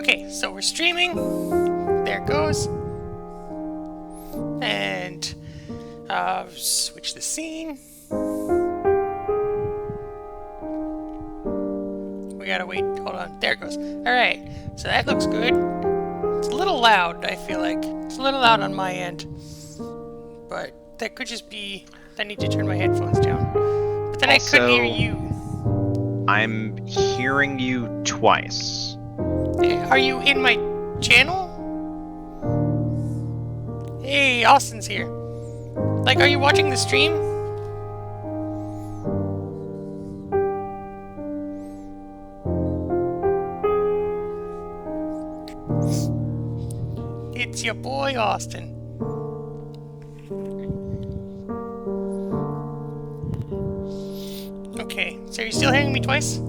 Okay, so we're streaming. There it goes. And switch the scene. We gotta wait. Hold on. There it goes. Alright, so that looks good. It's a little loud, I feel like. It's a little loud on my end. But that could just be... I need to turn my headphones down. But then Also, I couldn't hear you. I'm hearing you twice. Are you in my channel? Hey, Austin's here. Like, are you watching the stream? It's your boy, Austin. Okay, so you're still hearing me twice?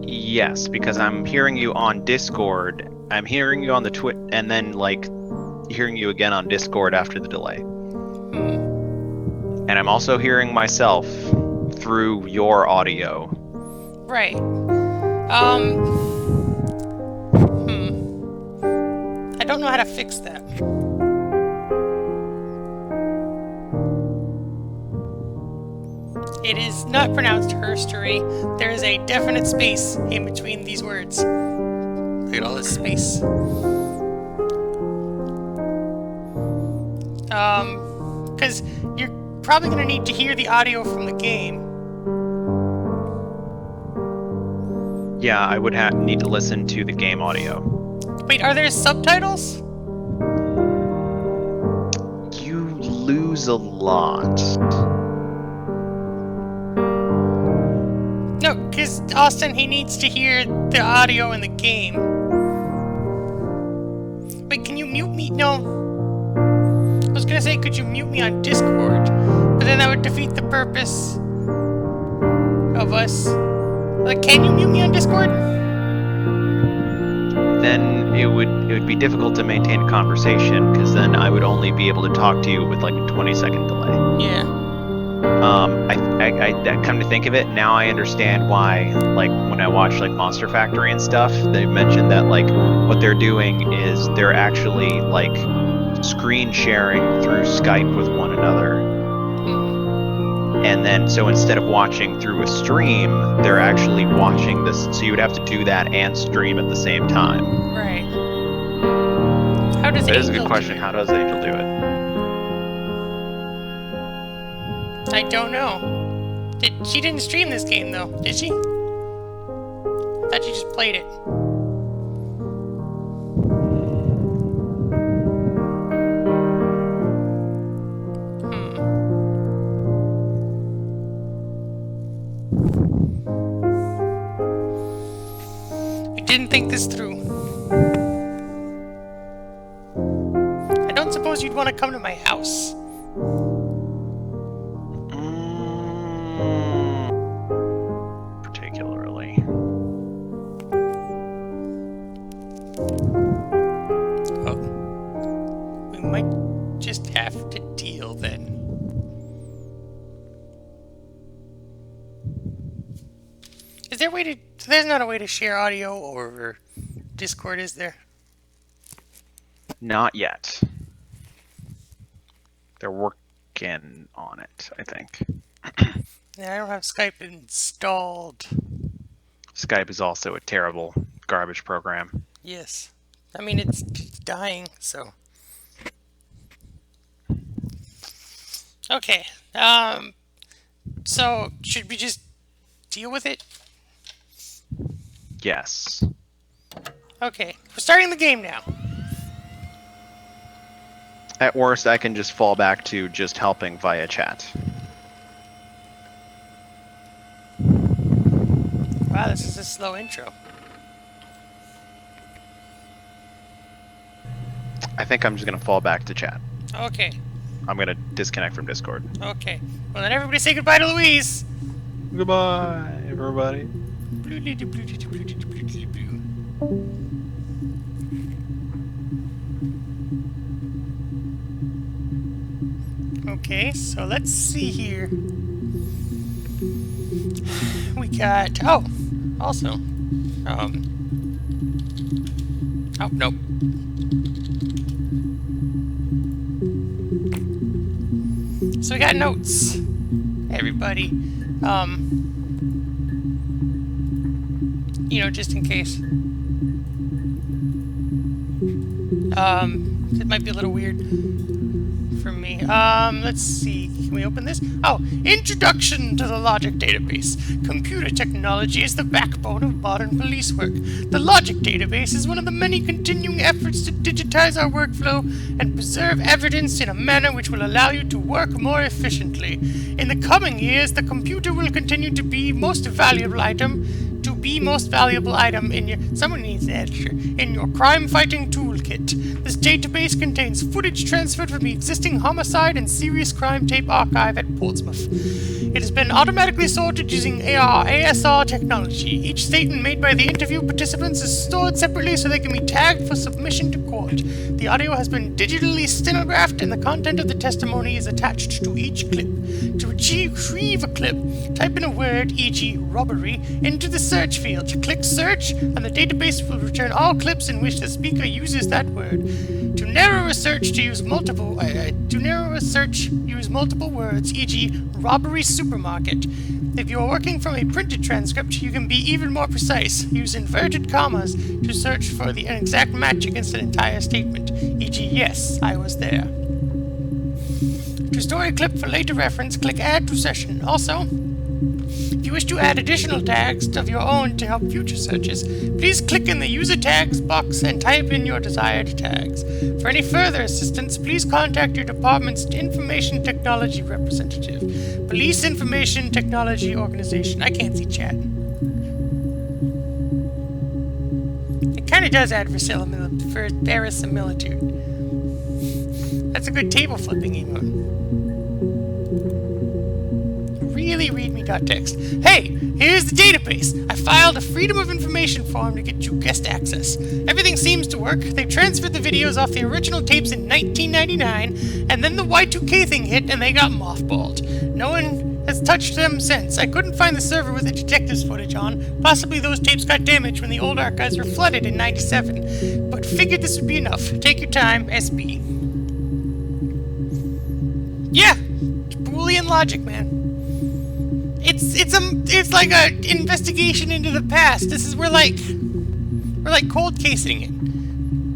Yes, because I'm hearing you on Discord. I'm hearing you on the Twitch, and then, like, hearing you again on Discord after the delay. And I'm also hearing myself through your audio. Right. I don't know how to fix that. It is not pronounced herstory. There is a definite space in between these words. Look at all this space. Because you're probably going to need to hear the audio from the game. Yeah, I would need to listen to the game audio. Wait, are there subtitles? You lose a lot. No, because Austin, he needs to hear the audio in the game. Wait, can you mute me? No. I was gonna say, could you mute me on Discord? But then that would defeat the purpose of us. Like, can you mute me on Discord? Then it would be difficult to maintain a conversation, because then I would only be able to talk to you with like a 20-second delay. Yeah. I come to think of it, now I understand why, like, when I watch, like, Monster Factory and stuff, they've mentioned that, like, what they're doing is they're actually, like, screen sharing through Skype with one another. And then, so instead of watching through a stream, they're actually watching this, so you would have to do that and stream at the same time. Right. How does That is a Angel good question. do it? How does Angel do it? I don't know. She didn't stream this game, though, did she? I thought she just played it. I didn't think this through. I don't suppose you'd want to come to my house. Particularly. Oh. We might just have to deal then. Is there a way to... So there's not a way to share audio over Discord, is there? Not yet. They're working on it, I think. Yeah, I don't have Skype installed. Skype is also a terrible garbage program. Yes. I mean, it's dying, so... Okay. So, should we just deal with it? Yes. Okay. We're starting the game now. At worst, I can just fall back to just helping via chat. Wow, this is a slow intro. I think I'm just going to fall back to chat. Okay. I'm going to disconnect from Discord. Okay. Well, then everybody say goodbye to Louise! Goodbye, everybody. Okay, so let's see here. We got... Oh! Also, Oh, nope. So we got notes, everybody. You know, just in case. It might be a little weird for me. Let's see. Can we open this? Oh, Introduction to the Logic Database. Computer technology is the backbone of modern police work. The Logic Database is one of the many continuing efforts to digitize our workflow and preserve evidence in a manner which will allow you to work more efficiently. In the coming years, the computer will continue to be most valuable item in your... Someone needs an editor. In your crime-fighting toolkit. This database contains footage transferred from the existing homicide and serious crime tape archive at Portsmouth. It has been automatically sorted using ASR technology. Each statement made by the interview participants is stored separately so they can be tagged for submission to court. The audio has been digitally stenographed and the content of the testimony is attached to each clip. To retrieve a clip, type in a word, e.g. robbery, into the search field. Click search, and the database will return all clips in which the speaker uses that word. To narrow a search, use multiple words, e.g. robbery supermarket. If you are working from a printed transcript, you can be even more precise. Use inverted commas to search for the exact match against an entire statement, e.g. yes, I was there. To store a clip for later reference, click Add to Session. Also, if you wish to add additional tags of your own to help future searches, please click in the User Tags box and type in your desired tags. For any further assistance, please contact your department's Information Technology representative. Police Information Technology Organization. I can't see chat. It kind of does add verisimilitude. That's a good table flipping emote. Really readme.txt. Hey, here's the database. I filed a Freedom of Information form to get you guest access. Everything seems to work. They transferred the videos off the original tapes in 1999, and then the Y2K thing hit and they got mothballed. No one has touched them since. I couldn't find the server with the detectives footage on. Possibly those tapes got damaged when the old archives were flooded in 97. But figured this would be enough. Take your time, SB. Yeah! Boolean logic, man. It's like a investigation into the past. We're like cold casing it.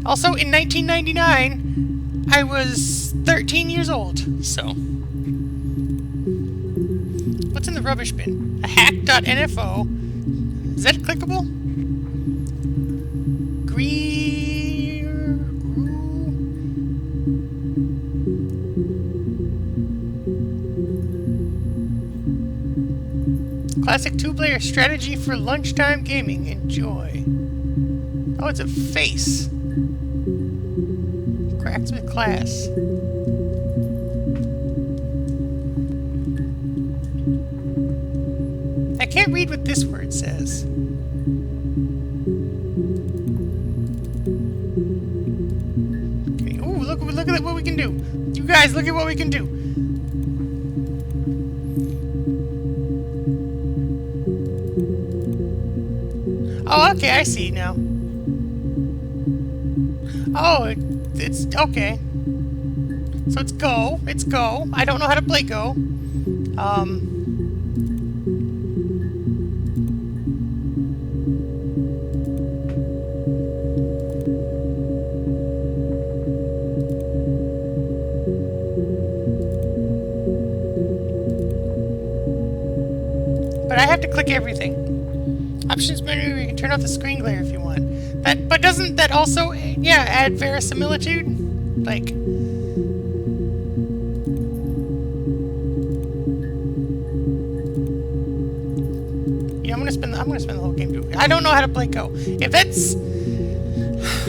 Also, in 1999, I was 13 years old. So, what's in the rubbish bin? A hack.nfo. Is that clickable? Classic two-player strategy for lunchtime gaming. Enjoy. Oh, it's a face. Cracks with class. I can't read what this word says. Okay. Ooh, look at what we can do. You guys, look at what we can do. Oh, okay, I see now. Oh, it's okay. So it's Go. It's Go. I don't know how to play Go. But I have to click everything. Options menu, you can turn off the screen glare if you want. But doesn't that also, yeah, add verisimilitude? Like, yeah, I'm gonna spend the whole game doing it. I don't know how to play Go. If that's,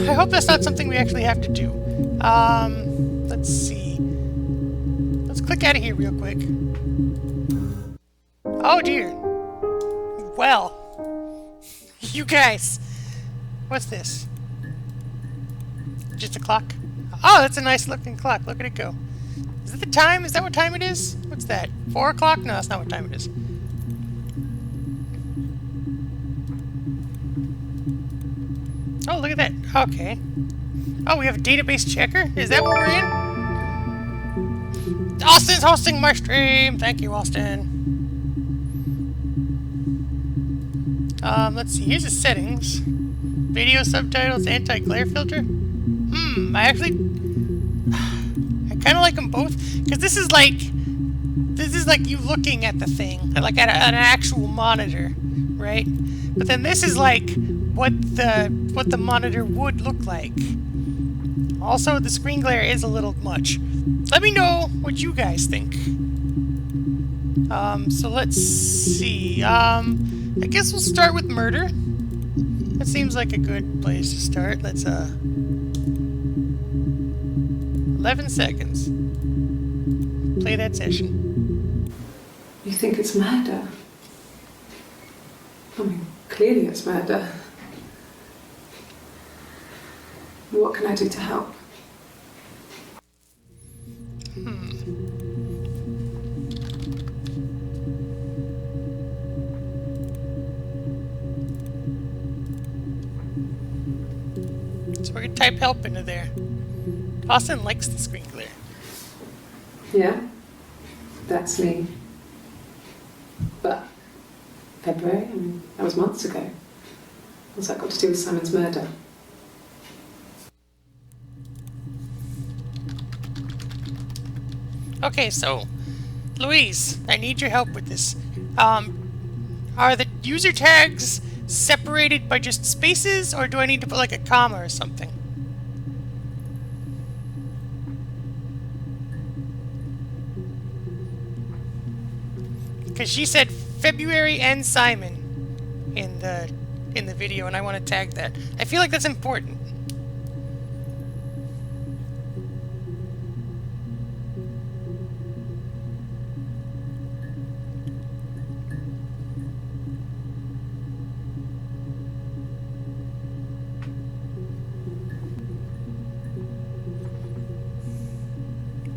I hope that's not something we actually have to do. Let's see. Let's click out of here real quick. Oh dear. Well. You guys! What's this? Just a clock? Oh, that's a nice looking clock. Look at it go. Is that the time? Is that what time it is? What's that? 4 o'clock? No, that's not what time it is. Oh, look at that. Okay. Oh, we have a database checker? Is that what we're in? Austin's hosting my stream! Thank you, Austin. Let's see. Here's the settings. Video subtitles, anti-glare filter. I kind of like them both. Because this is like you looking at the thing. Like at an actual monitor. Right? But then this is like what the monitor would look like. Also, the screen glare is a little much. Let me know what you guys think. So let's see. I guess we'll start with murder. That seems like a good place to start. Let's 11 seconds. Play that session. You think it's murder? I mean, clearly it's murder. What can I do to help? So we're gonna type help into there. Austin likes the screen glare. Yeah, that's me. But February, I mean, that was months ago. What's that got to do with Simon's murder? Okay, so Louise, I need your help with this. Are the user tags separated by just spaces, or do I need to put like a comma or something? Because she said February and Simon in the video, and I want to tag that. I feel like that's important.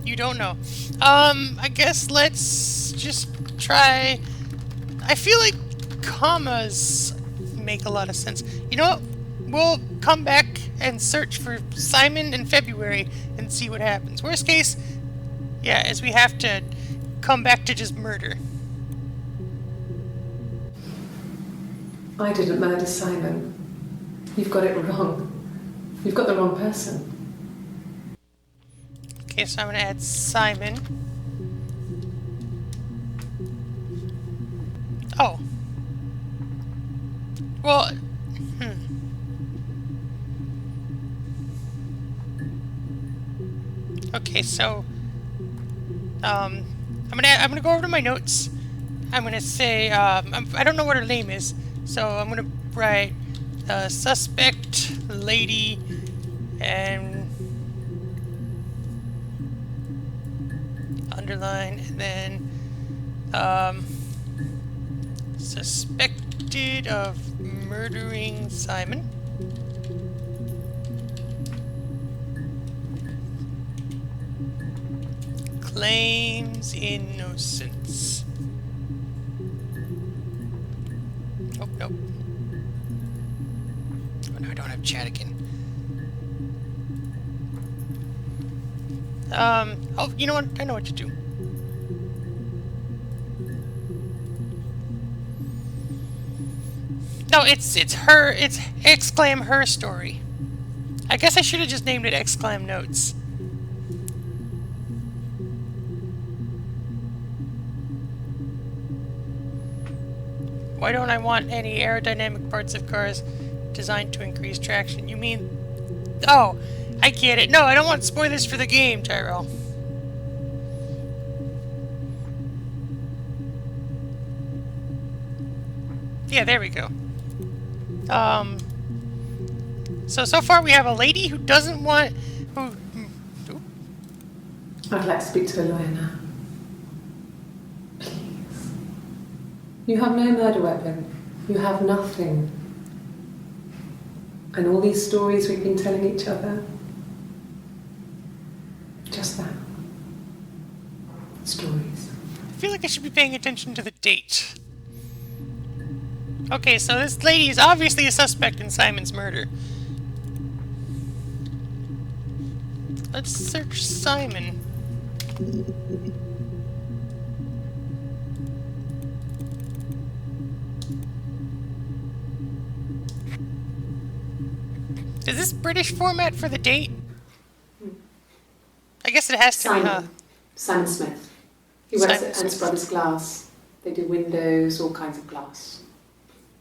You don't know. I guess let's just try. I feel like commas make a lot of sense. You know what? We'll come back and search for Simon in February and see what happens. Worst case, yeah, is we have to come back to just murder. I didn't murder Simon. You've got it wrong. You've got the wrong person. Okay, so I'm gonna add Simon. Oh. Well, Okay, so I'm gonna go over to my notes. I'm gonna say I don't know what her name is, so I'm gonna write suspect lady and underline, and then suspected of murdering Simon. Claims innocence. Oh, nope. Oh, no, I don't have chat again. Oh, you know what? I know what to do. No, it's her, it's exclaim her story. I guess I should have just named it exclaim notes. Why don't I want any aerodynamic parts of cars designed to increase traction? You mean... Oh, I get it. No, I don't want spoilers for the game, Tyrell. Yeah, there we go. So far we have a lady who doesn't want... I'd like to speak to a lawyer now. Please. You have no murder weapon. You have nothing. And all these stories we've been telling each other. Just that. Stories. I feel like I should be paying attention to the date. Okay, so this lady is obviously a suspect in Simon's murder. Let's search Simon. Is this British format for the date? I guess it has to be, huh? Simon Smith. He works Simon at Ernst Smith. Brothers Glass. They do windows, all kinds of glass.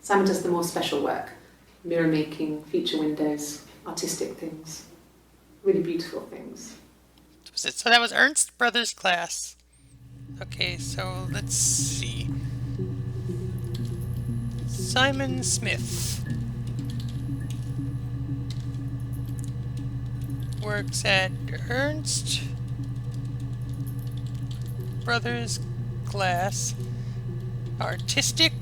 Simon does the more special work. Mirror making, feature windows, artistic things. Really beautiful things. So that was Ernst Brothers Glass. Okay, so let's see. Simon Smith works at Ernst Brothers Glass. Artistic.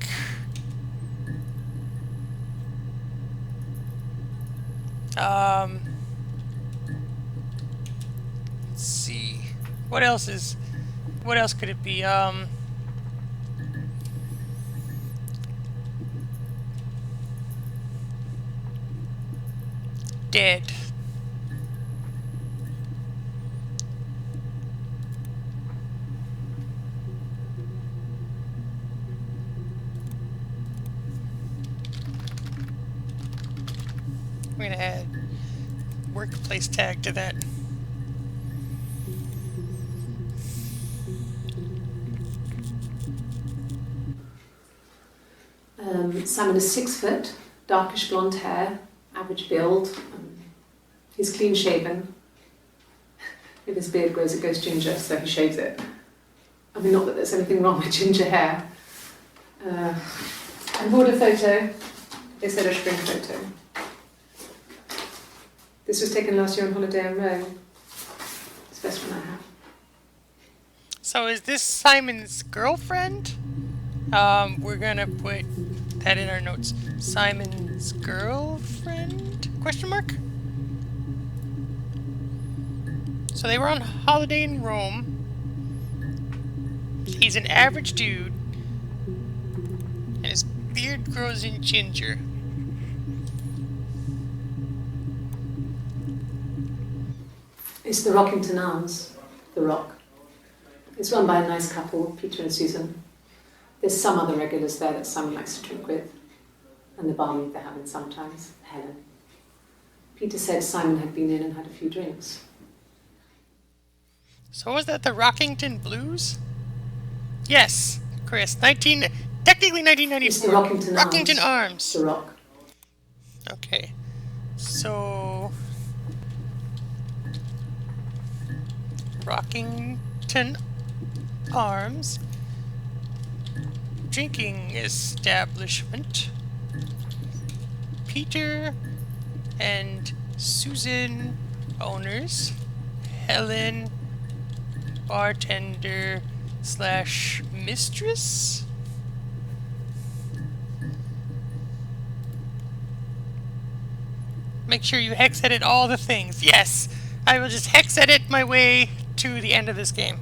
Let's see. What else could it be? Dead. We're gonna add workplace tag to that. Simon is 6 foot, darkish blonde hair, average build. He's clean shaven. If his beard grows, it goes ginger, so he shaves it. I mean, not that there's anything wrong with ginger hair. And border photo. They said a spring photo. This was taken last year on holiday in Rome. It's the best one I have. So is this Simon's girlfriend? We're gonna put that in our notes. Simon's girlfriend? Question mark? So they were on holiday in Rome. He's an average dude. And his beard grows in ginger. It's the Rockington Arms, The Rock. It's run by a nice couple, Peter and Susan. There's some other regulars there that Simon likes to drink with, and the barmaid they're having sometimes, Helen. Peter said Simon had been in and had a few drinks. So was that the Rockington Blues? Yes, Chris. Technically 1994. It's the Rockington Arms. Rockington Arms. The Rock. Okay. So Rockington Arms drinking establishment. Peter and Susan owners. Helen bartender / mistress. Make sure you hex edit all the things. Yes, I will just hex edit my way to the end of this game.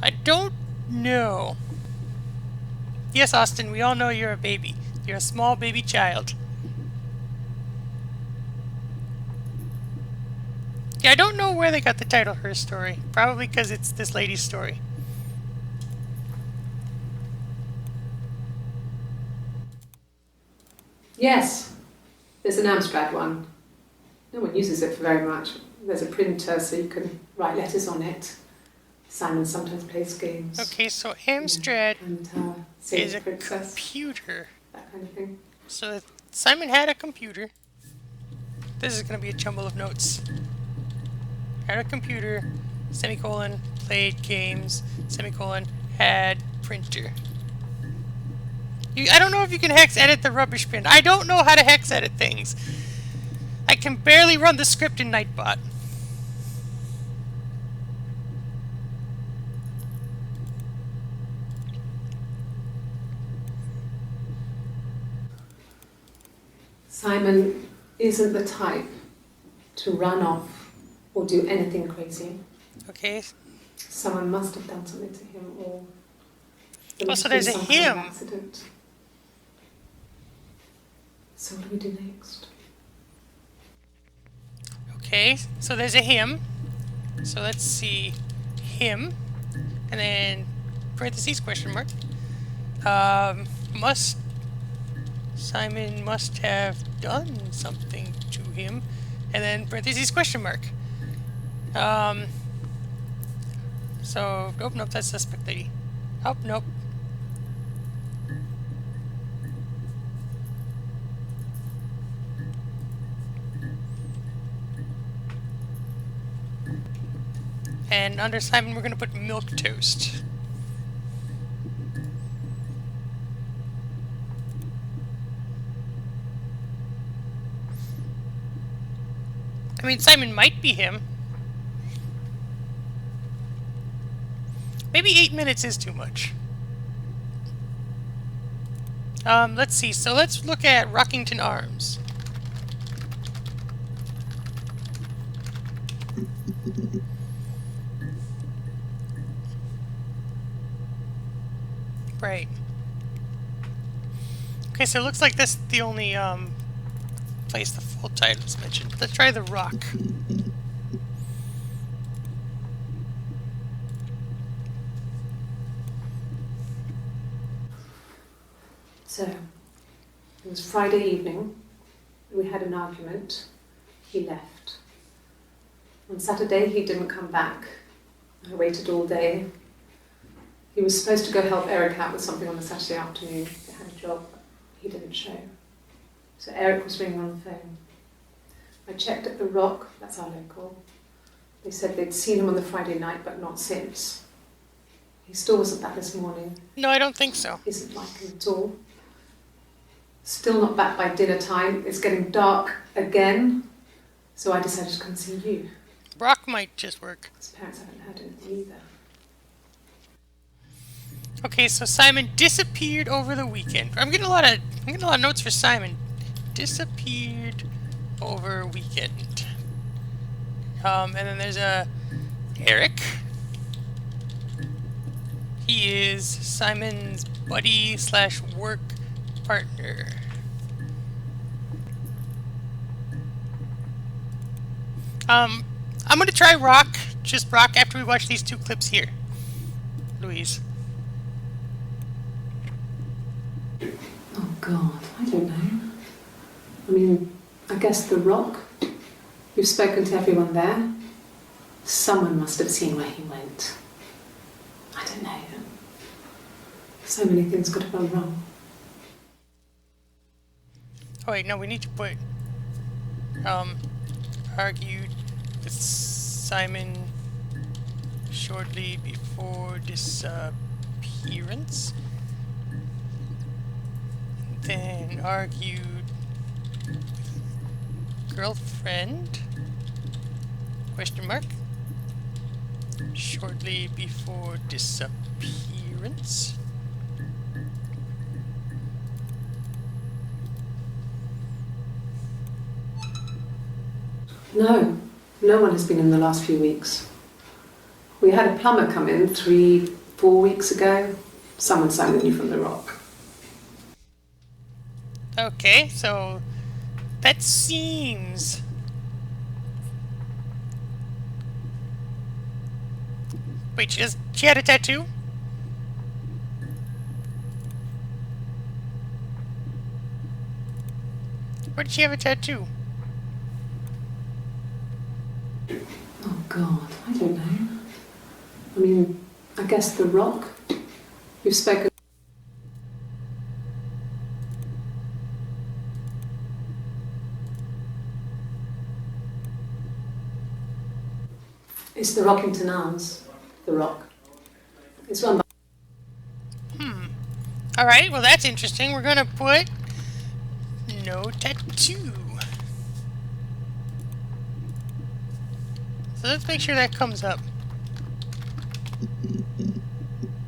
I don't know. Yes, Austin, we all know you're a baby. You're a small baby child. Yeah, I don't know where they got the title Her Story. Probably because it's this lady's story. Yes, there's an Amstrad one. No one uses it for very much. There's a printer so you can write letters on it. Simon sometimes plays games. Okay, so Amstrad And Save is the a Princess, computer. that kind of thing. So Simon had a computer. This is going to be a jumble of notes. Had a computer, semicolon, played games, semicolon, had printer. I don't know if you can hex edit the rubbish bin. I don't know how to hex edit things. I can barely run the script in Nightbot. Simon isn't the type to run off or do anything crazy. Okay. Someone must have done something to him, or there Oh, must so have been there's a some kind of him. accident. So what do we do next? Okay, so there's a him. So let's see him, and then parentheses question mark. Simon must have done something to him, and then parentheses question mark. So nope, that's suspect lady. Oh, nope. And under Simon, we're gonna put milk toast. I mean, Simon might be him. Maybe 8 minutes is too much. Let's see. So let's look at Rockington Arms. Right. Okay, so it looks like that's the only place the full title is mentioned. Let's try The Rock. So, it was Friday evening. We had an argument. He left. On Saturday, he didn't come back. I waited all day. He was supposed to go help Eric out with something on the Saturday afternoon. They had a job, but he didn't show. So Eric was ringing on the phone. I checked at The Rock, that's our local. They said they'd seen him on the Friday night, but not since. He still wasn't back this morning. No, I don't think so. Isn't like him at all. Still not back by dinner time. It's getting dark again. So I decided to come and see you. Rock might just work. His parents haven't heard anything either. Okay, so Simon disappeared over the weekend. I'm getting a lot of notes for Simon. Disappeared over weekend. And then there's Eric. He is Simon's buddy / work partner. I'm gonna try Rock, just Rock, after we watch these 2 clips here. Louise. Oh God, I don't know. I mean, I guess The Rock. You've spoken to everyone there. Someone must have seen where he went. I don't know. So many things could have gone wrong. Oh wait, no, we need to put argued with Simon shortly before disappearance. Then argued with girlfriend question mark shortly before disappearance. No, no one has been in the last few weeks. We had a plumber come in 3-4 weeks ago. Someone sang you from The Rock. Okay, so that seems... Wait, she had a tattoo? Where did she have a tattoo? Oh God, I don't know. I mean, I guess The Rock. You've spoken. It's the Rockington Arms, The Rock. It's run by... Alright, well that's interesting. We're gonna put no tattoo. So let's make sure that comes up.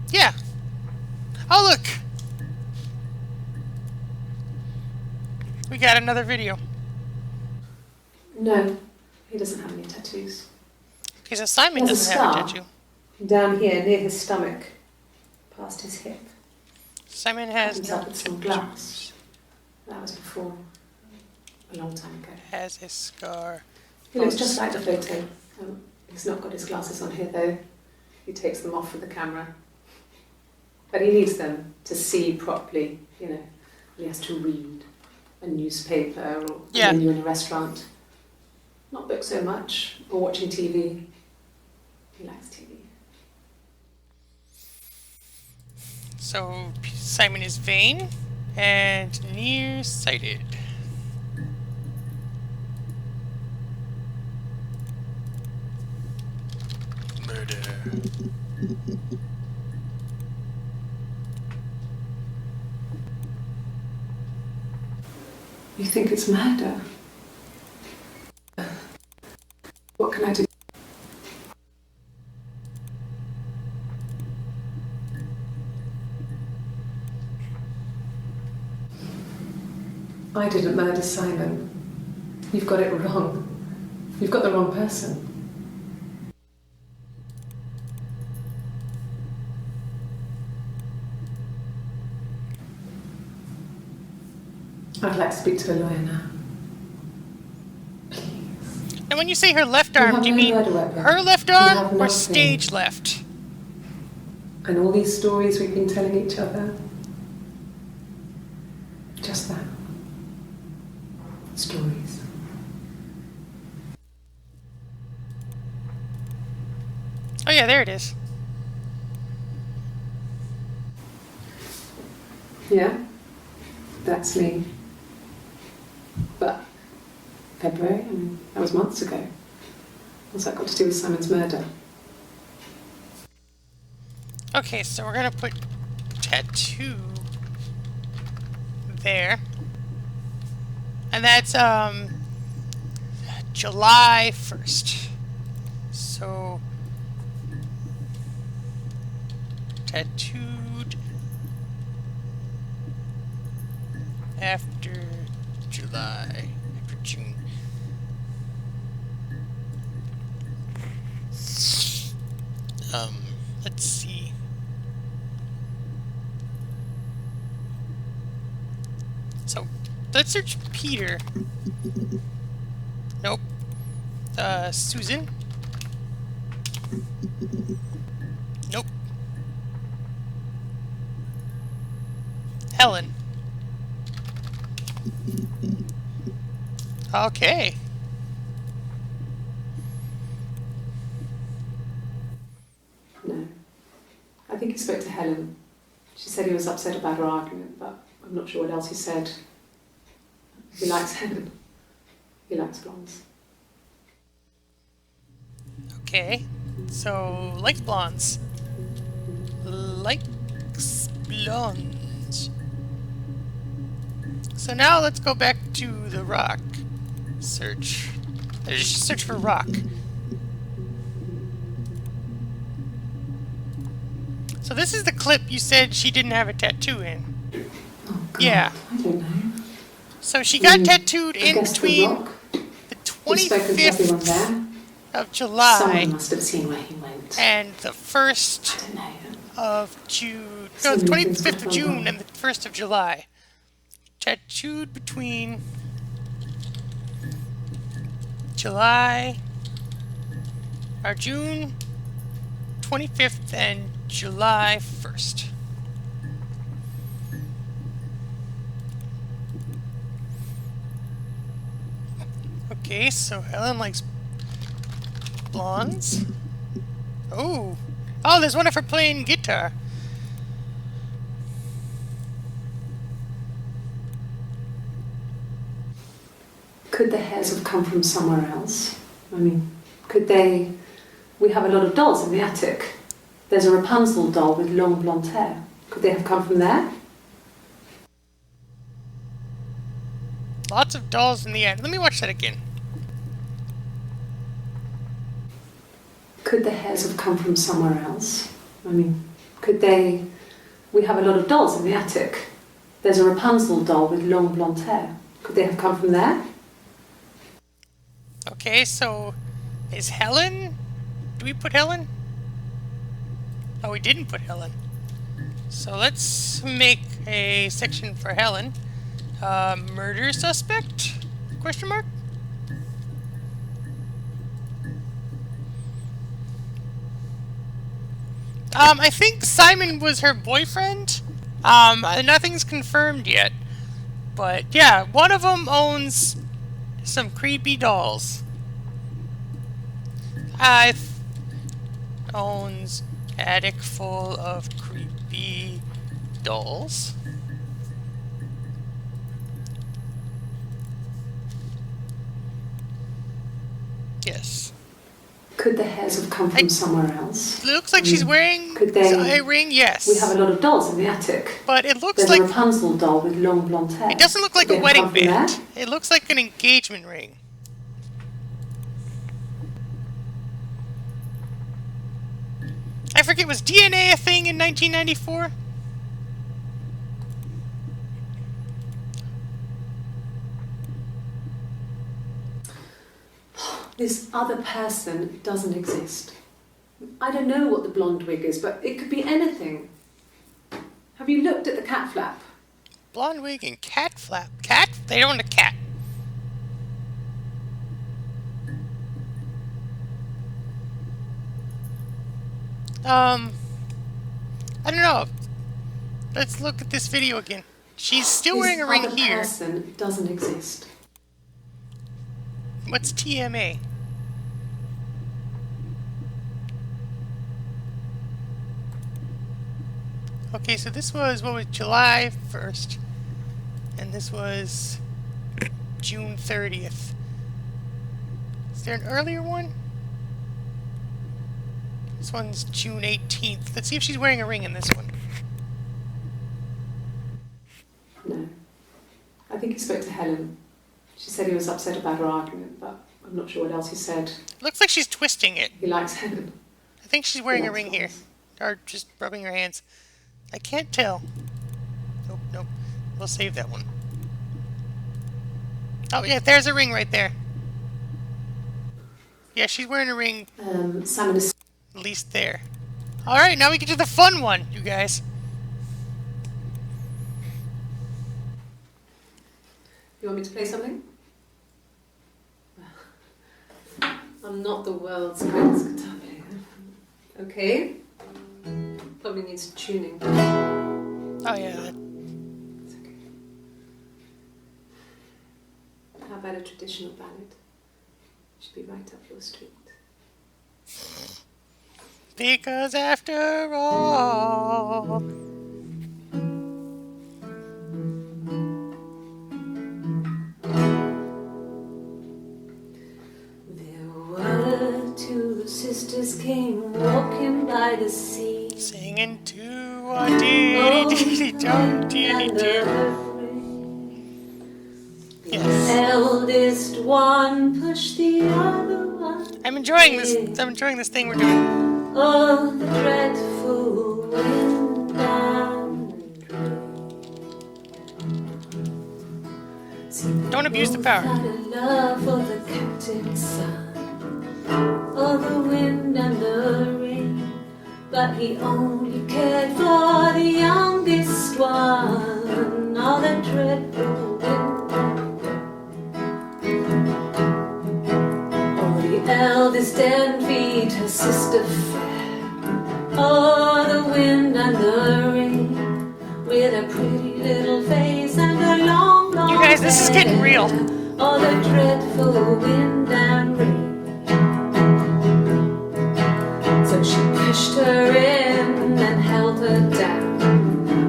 Yeah. Oh look! We got another video. No, he doesn't have any tattoos. Okay, so Simon There's a doesn't have a scar. tattoo. Down here, near his stomach, past his hip. Simon has Comes no up with some glass. That was before, a long time ago. has a scar He looks just like the photo. He's not got his glasses on here though. He takes them off for the camera. But he needs them to see properly, you know. He has to read a newspaper or a menu in a restaurant. Not book so much, or watching TV. He likes TV. So Simon is vain and nearsighted. Murder. You think it's murder? What can I do? I didn't murder Simon. You've got it wrong. You've got the wrong person. I'd like to speak to a lawyer now. Please. And when you say her left arm, do you mean her left arm or stage left? And all these stories we've been telling each other. Just that. Stories. Oh yeah, there it is. Yeah, that's me. But February, I mean, that was months ago. What's that got to do with Simon's murder? Okay, so we're gonna put tattoo there. And that's July 1st. So tattooed after July, after June. Let's see. So let's search Peter. Nope. Susan. Nope. Helen. Okay. No. I think he spoke to Helen. She said he was upset about her argument, but I'm not sure what else he said. He likes Helen. He likes blondes. Okay. So, likes blondes. Likes blondes. So now let's go back to the rock search. Just search for rock. So this is the clip you said she didn't have a tattoo in. Oh, God. Yeah. I don't know. So she got tattooed in between the We've spoken to everyone 25th there. of July Someone must have seen where he went. and the 1st I don't know. of June. No, So the many things 25th of have June gone and the 1st of July. Tattooed between July or June 25th and July 1st. Okay, so Helen likes blondes. Oh, there's one of her playing guitar. Could the hairs have come from somewhere else? I mean, could they... We have a lot of dolls in the attic. There's a Rapunzel doll with long blonde hair. Could they have come from there? Lots of dolls in the attic. Let me watch that again. Could the hairs have come from somewhere else? I mean, could they... We have a lot of dolls in the attic. There's a Rapunzel doll with long blonde hair. Could they have come from there? Okay, so is Helen? Do we put Helen? Oh, we didn't put Helen. So let's make a section for Helen. Murder suspect? Question mark? I think Simon was her boyfriend. Nothing's confirmed yet. But yeah, one of them owns some creepy dolls. Owns attic full of creepy dolls. Yes. Could the hairs have come from somewhere else? Looks like she's wearing Could they- a ring, yes. We have a lot of dolls in the attic. But it looks There's like a Rapunzel doll with long blonde hair. it doesn't look like Could a they wedding have come from band. there? It looks like an engagement ring. I forget, was DNA a thing in 1994? This other person doesn't exist. I don't know what the blonde wig is, but it could be anything. Have you looked at the cat flap? Blonde wig and cat flap. Cat? They own a cat. I don't know. Let's look at this video again. She's still wearing a ring This other here. person doesn't exist. What's TMA? Okay, so this was, what was July 1st? And this was June 30th. Is there an earlier one? This one's June 18th. Let's see if she's wearing a ring in this one. No. I think he spoke to Helen. She said he was upset about her argument, but I'm not sure what else he said. Looks like she's twisting it. He likes Helen. I think she's wearing He a likes ring here. dolls. Or just rubbing her hands. I can't tell. Nope, nope. We'll save that one. Oh, yeah, there's a ring right there. Yeah, she's wearing a ring, Simon is... at least there. Alright, now we can do the fun one, you guys. You want me to play something? I'm not the world's greatest guitar player. Okay. Probably needs tuning. Oh, yeah. It's okay. How about a traditional ballad? Should be right up your street. Because after all... There were two sisters came walking by the sea. Singing to a dee-dee-dee-dee-dum, dee-dee-doo. Yes. Eldest one pushed the other one. I'm enjoying this. I'm enjoying this thing we're doing. Oh, the dreadful wind and rain. Don't abuse the power. Had a love for the captain's son. Oh, the wind and the rain. But he only cared for the youngest one. Oh, the dreadful wind and rain. Oh, the eldest envied her sister fair. Oh, the wind and the rain. With a pretty little face and a long, long You guys, this is getting real. hair. Oh, the dreadful wind and rain. So she pushed her in and held her down.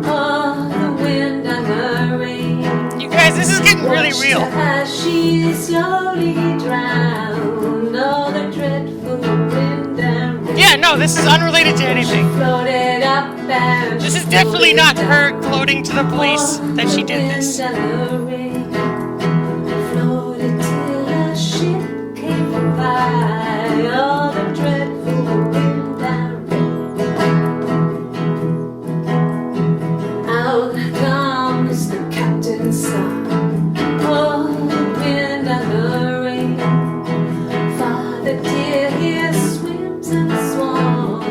Oh, the wind and the rain. You guys, this is getting really Watched real. her as she slowly drowned. Oh, the dreadful wind and rain. Yeah, no, this is unrelated to anything. Floated up and This is definitely not floated her down. gloating to the police that she did this. The wind and the rain floated till a ship came by. Oh, the dreadful wind and rain. Out comes the captain's son. Oh, the wind and the rain. Father dear, here swims and swan.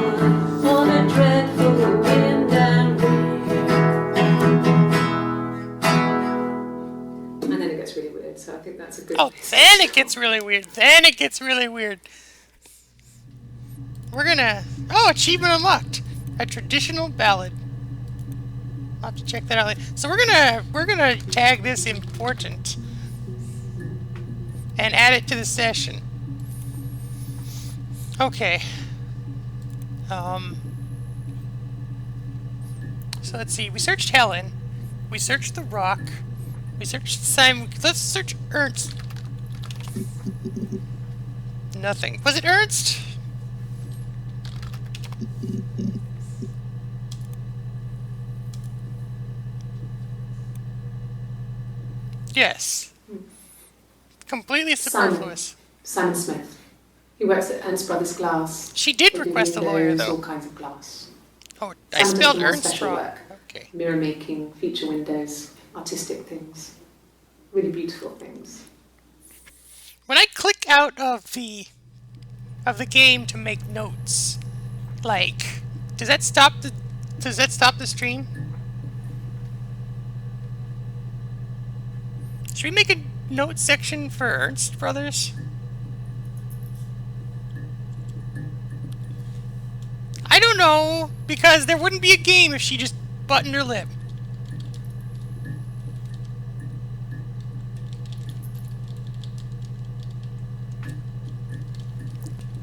Oh, the dreadful wind and rain. And then it gets really weird, so I think that's a good Oh, then it gets really weird. Then it gets really weird. We're gonna... Oh, achievement unlocked. A traditional ballad. I'll have to check that out later. So we're gonna tag this important and add it to the session. Okay. So let's see. We searched Helen. We searched the Rock. We searched Simon. Let's search Ernst. Nothing. Was it Ernst? Yes. Completely superfluous. Simon Smith. He works at Ernst Brothers Glass. She did They do request a lawyer, windows, though. all kinds of glass. Oh, I Simon does spelled more Ernst special wrong. work. Okay. Mirror making, feature windows, artistic things. Really beautiful things. When I click out of the game to make notes, like, does that stop the stream? Should we make a note section for Ernst Brothers? I don't know, because there wouldn't be a game if she just buttoned her lip.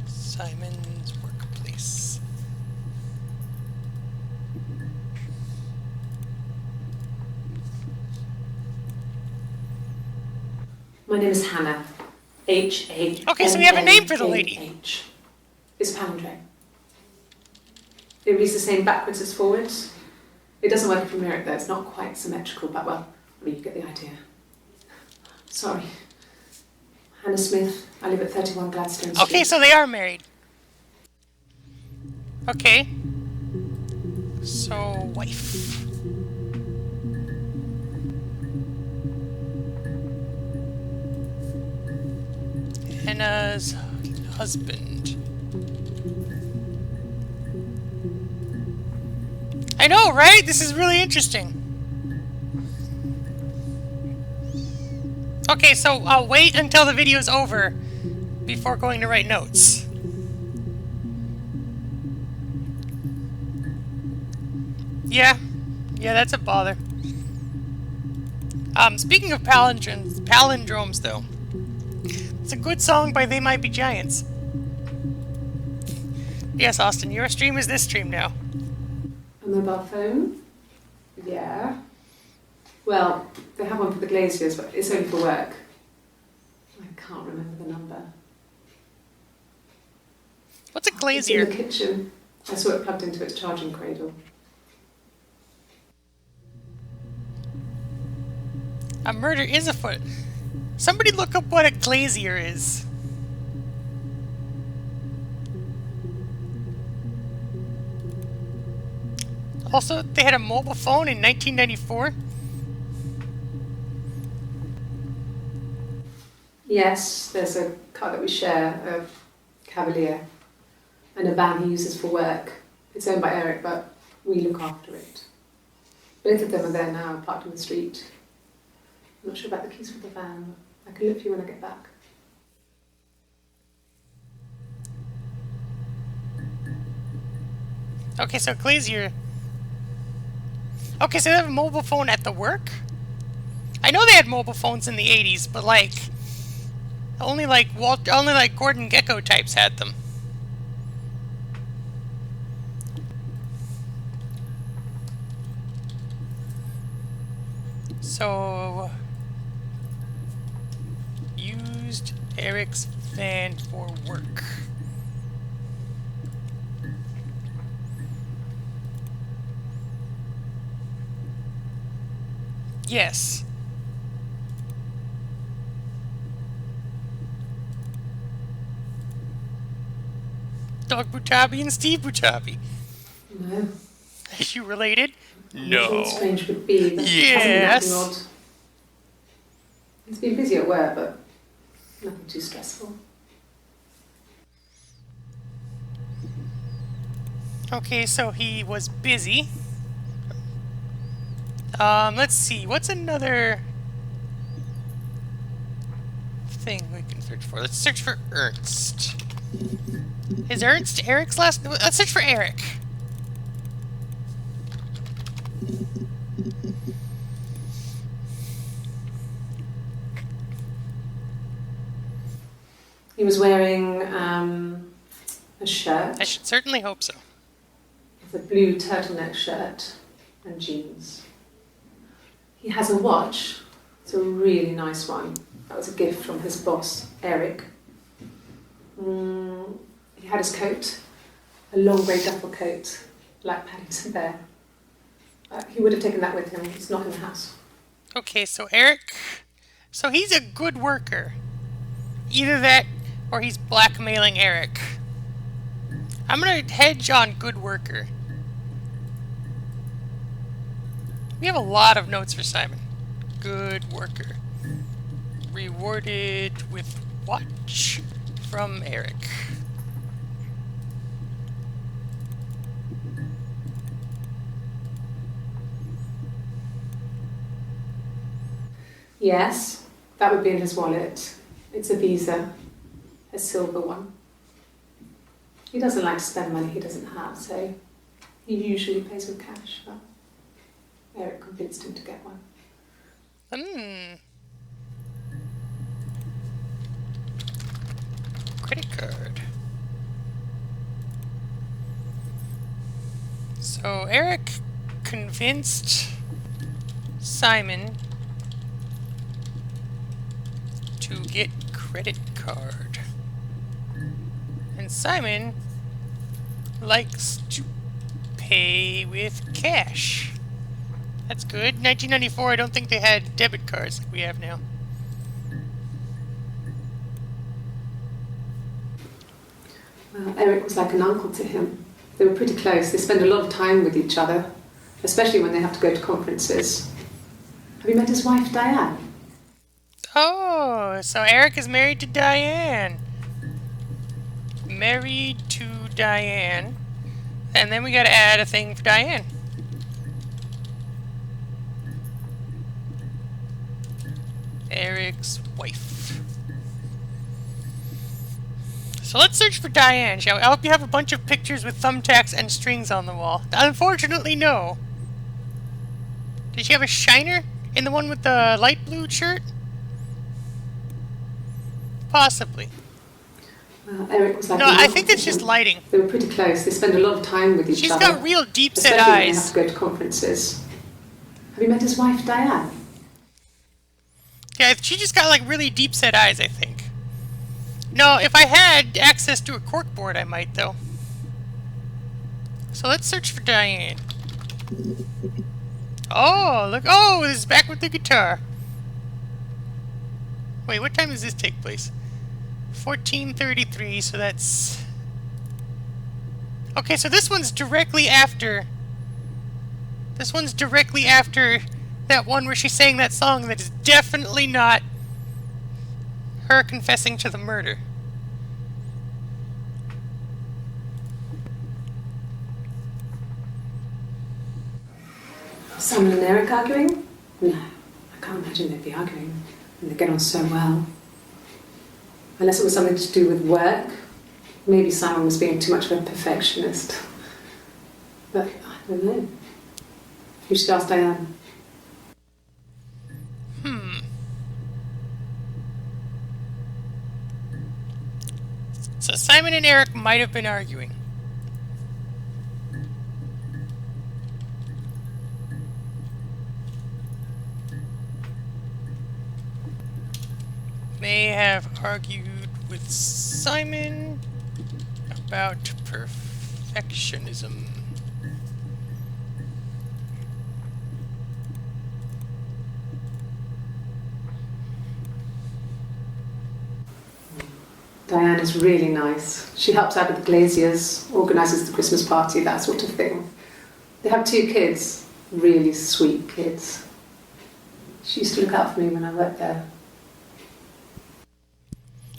Simon's workplace. My name is Hannah. H-A. Okay, so we have a name for the lady. H. It's a palindrome. It reads the same backwards as forwards. It doesn't work from Merrick though, it's not quite symmetrical, but well, I mean, you get the idea. Sorry. Hannah Smith, I live at 31 Gladstone Street. Okay, so they are married. Okay. So, wife. Hannah's husband. I know, right? This is really interesting. Okay, so I'll wait until the video's over before going to write notes. Yeah, that's a bother. Speaking of palindromes though, it's a good song by They Might Be Giants. Yes, Austin, your stream is this stream now. A mobile phone? Yeah. Well, they have one for the Glaziers, but it's only for work. I can't remember the number. What's a It's in glazier? the kitchen. I saw it plugged into its charging cradle. A murder is afoot. Somebody look up what a glazier is. Also, they had a mobile phone in 1994. Yes, there's a car that we share, a Cavalier, and a van he uses for work. It's owned by Eric, but we look after it. Both of them are there now, parked on the street. I'm not sure about the keys for the van. I can look for you when I get back. Okay, so glazier. Okay, so they have a mobile phone at the work? I know they had mobile phones in the 80s, but like only like Gordon Gekko types had them. So used Eric's van for work. Yes. Doug Butabi and Steve Butabi. No. Are you related? I'm No. sure it's strange would be, but Yes. hasn't been acting odd. He's been busy at work, but nothing too stressful. Okay, so he was busy. Let's see. What's another thing we can search for? Let's search for Ernst. Is Ernst Eric's last name? Let's search for Eric. He was wearing a shirt. I should certainly hope so. It's a blue turtleneck shirt and jeans. He has a watch. It's a really nice one. That was a gift from his boss, Eric. He had his coat, a long grey duffel coat, like Paddington Bear. He would have taken that with him. It's not in the house. Okay, so Eric... So he's a good worker. Either that, or he's blackmailing Eric. I'm gonna hedge on good worker. We have a lot of notes for Simon. Good worker. Rewarded with watch from Eric. Yes, that would be in his wallet. It's a Visa, a silver one. He doesn't like to spend money he doesn't have, so he usually pays with cash, but Eric convinced him to get one. Credit card. So Eric convinced Simon to get credit card. And Simon likes to pay with cash. That's good. 1994, I don't think they had debit cards like we have now. Well, Eric was like an uncle to him. They were pretty close. They spend a lot of time with each other, especially when they have to go to conferences. Have you met his wife, Diane? Oh, so Eric is married to Diane. Married to Diane. And then we gotta add a thing for Diane. Eric's wife. So let's search for Diane, shall we? I hope you have a bunch of pictures with thumbtacks and strings on the wall. Unfortunately, no. Did she have a shiner in the one with the light blue shirt? Possibly. Well, Eric was like No, an I uncle think to it's just him. lighting. They were pretty close. They spend a lot of time with each She's other. got real deep set especially when they eyes. have to go to conferences. Have you met his wife, Diane? Yeah, she just got like really deep set eyes, I think. No, if I had access to a corkboard, I might though. So let's search for Diane. Oh, look! Oh, this is back with the guitar. Wait, what time does this take place? 14:33. So that's okay. So this one's directly after. This one's directly after that one where she sang that song that is definitely not her confessing to the murder. Simon and Eric arguing? No, I can't imagine they'd be arguing. And they get on so well. Unless it was something to do with work. Maybe Simon was being too much of a perfectionist. But I don't know. You should ask Diane. So Simon and Eric might have been arguing. May have argued with Simon about perfectionism. Diane is really nice. She helps out with the Glaziers, organises the Christmas party, that sort of thing. They have 2 kids, really sweet kids. She used to look out for me when I worked there.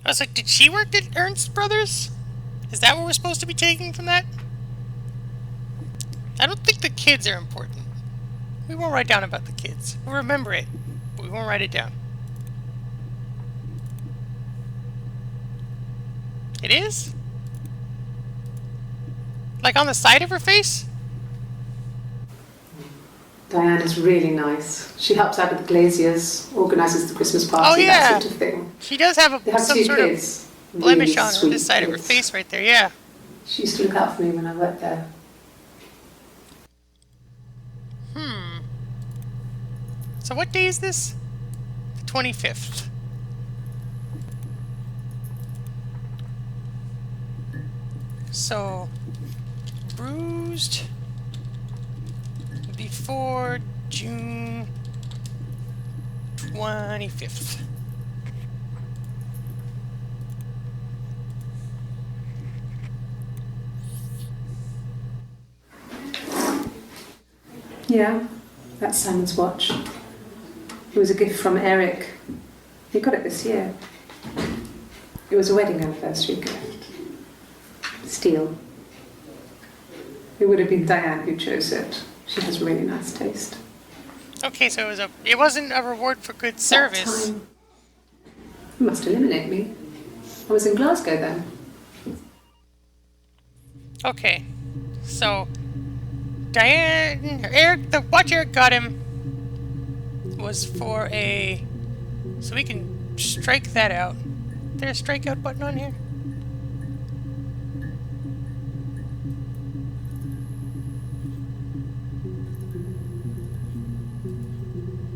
I was like, did she work at Ernst Brothers? Is that what we're supposed to be taking from that? I don't think the kids are important. We won't write down about the kids. We'll remember it, but we won't write it down. It is? Like on the side of her face? Diane is really nice. She helps out with the Glaziers, organises the Christmas party, Oh, yeah. that sort of thing. She does have They have some 2 sort kids, blemish on sweet this side of her kids. face right there, yeah. She used to look out for me when I worked there. So what day is this? The 25th. So, bruised before June 25th. Yeah, that's Simon's watch. It was a gift from Eric. He got it this year. It was a wedding anniversary gift. Steel. It would have been Diane who chose it. She has really nice taste. Okay, so it wasn't a reward for good service. That time, you must eliminate me. I was in Glasgow then. Okay, so the watch Eric got him was for a, so we can strike that out. Is there a strikeout button on here?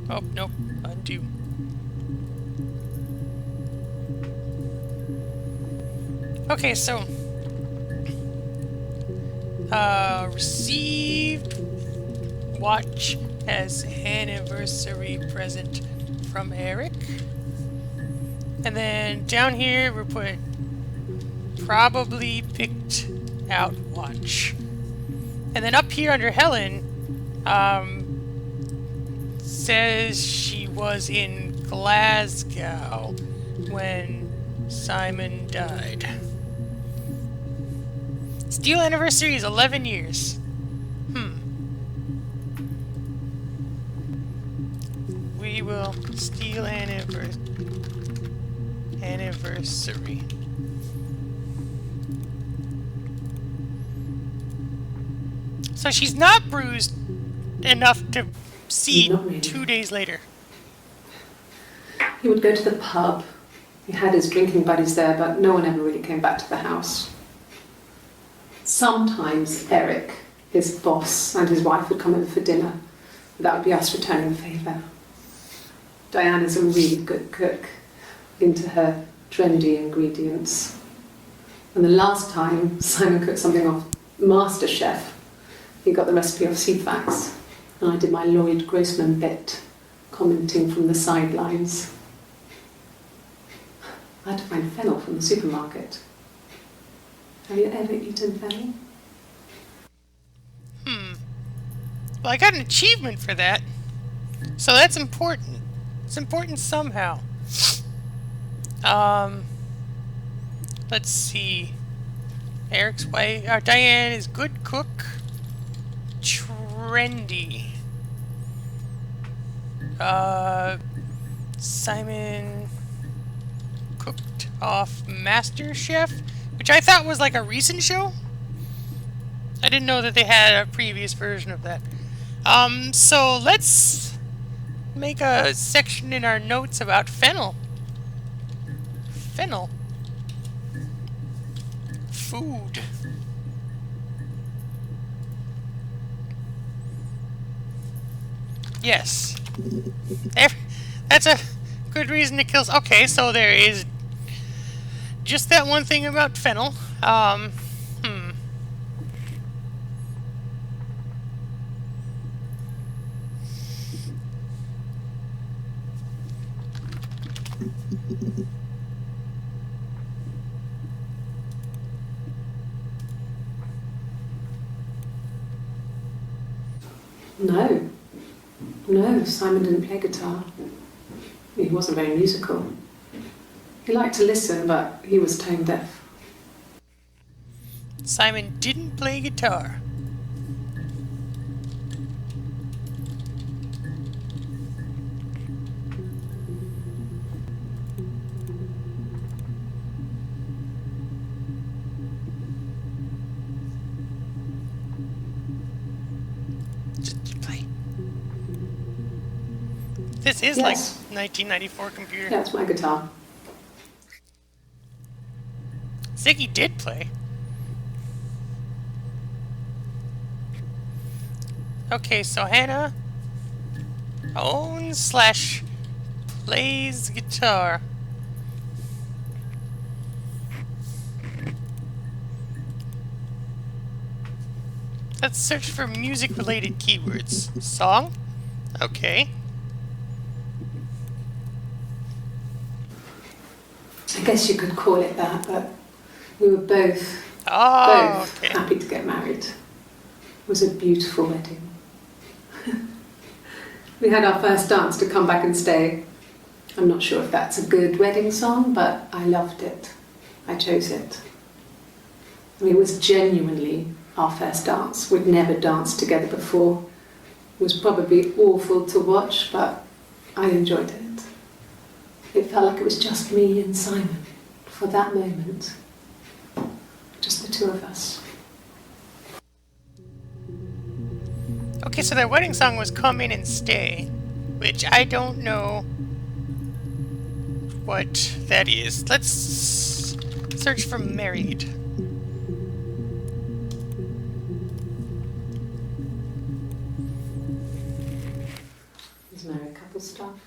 Oh, nope, undo. Okay, so received watch as anniversary present from Eric. And then down here we put probably picked out watch. And then up here under Helen, says she was in Glasgow when Simon died. Steel anniversary is 11 years. We will Steel anniversary. So she's not bruised enough to see Not really. 2 days later. He would go to the pub. He had his drinking buddies there, but no one ever really came back to the house. Sometimes Eric, his boss, and his wife would come over for dinner. That would be us returning the favour. Diane is a really good cook, into her trendy ingredients. And the last time Simon cooked something off MasterChef, he got the recipe off CFAX. And I did my Lloyd Grossman bit, commenting from the sidelines. I had to find fennel from the supermarket. Have you ever eaten fennel? Well, I got an achievement for that. So that's important. It's important somehow. Let's see. Eric's wife, Diane is good cook. Trendy. Simon cooked off MasterChef, which I thought was like a recent show. I didn't know that they had a previous version of that. So let's make a section in our notes about fennel. Fennel. Food. Yes. That's a good reason to kill. Okay, so there is just that one thing about fennel. No, Simon didn't play guitar. He wasn't very musical. He liked to listen, but he was tone deaf. Simon didn't play guitar. Just play. This is Yes. like 1994 computer. Yeah, it's my guitar. Ziggy did play. Okay, so Hannah owns slash plays guitar. Let's search for music-related keywords. Song? Okay. I guess you could call it that, but we were both Oh, okay. happy to get married. It was a beautiful wedding. We had our first dance to Come Back and Stay. I'm not sure if that's a good wedding song, but I loved it. I chose it. I mean, it was genuinely our first dance. We'd never danced together before. It was probably awful to watch, but I enjoyed it. It felt like it was just me and Simon for that moment. Just the two of us. Okay, so their wedding song was Come In and Stay, which I don't know what that is. Let's search for Married. There's married couple stuff.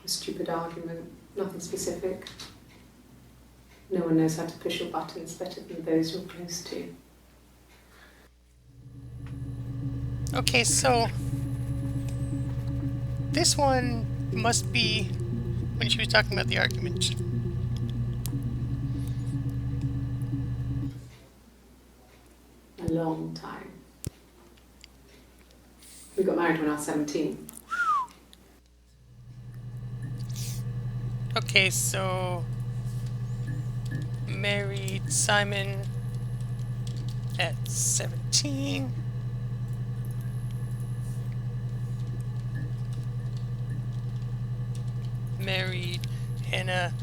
A stupid argument, nothing specific. No one knows how to push your buttons better than those you're close to. Okay, so this one must be when she was talking about the argument. A long time. We got married when I was 17. Okay, so married Simon at 17. Married Hannah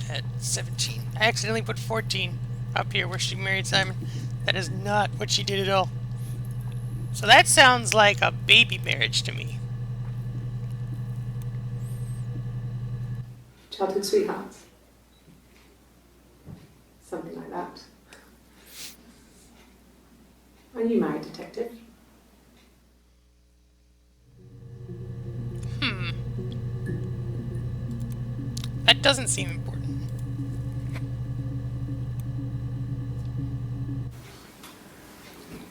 at 17. I accidentally put 14 up here where she married Simon. That is not what she did at all. So that sounds like a baby marriage to me. Childhood sweethearts. Something like that. Are you married, detective? That doesn't seem important.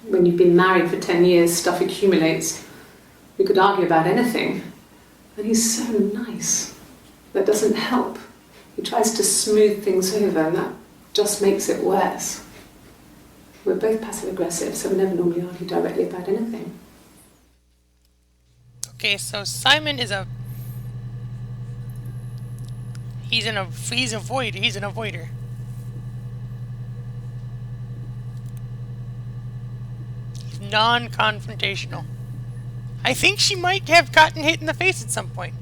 When you've been married for 10 years, stuff accumulates. We could argue about anything. And he's so nice. That doesn't help. He tries to smooth things over, and that just makes it worse. We're both passive-aggressive, so we never normally argue directly about anything. Okay, so Simon is a... He's an avoider. He's non-confrontational. I think she might have gotten hit in the face at some point.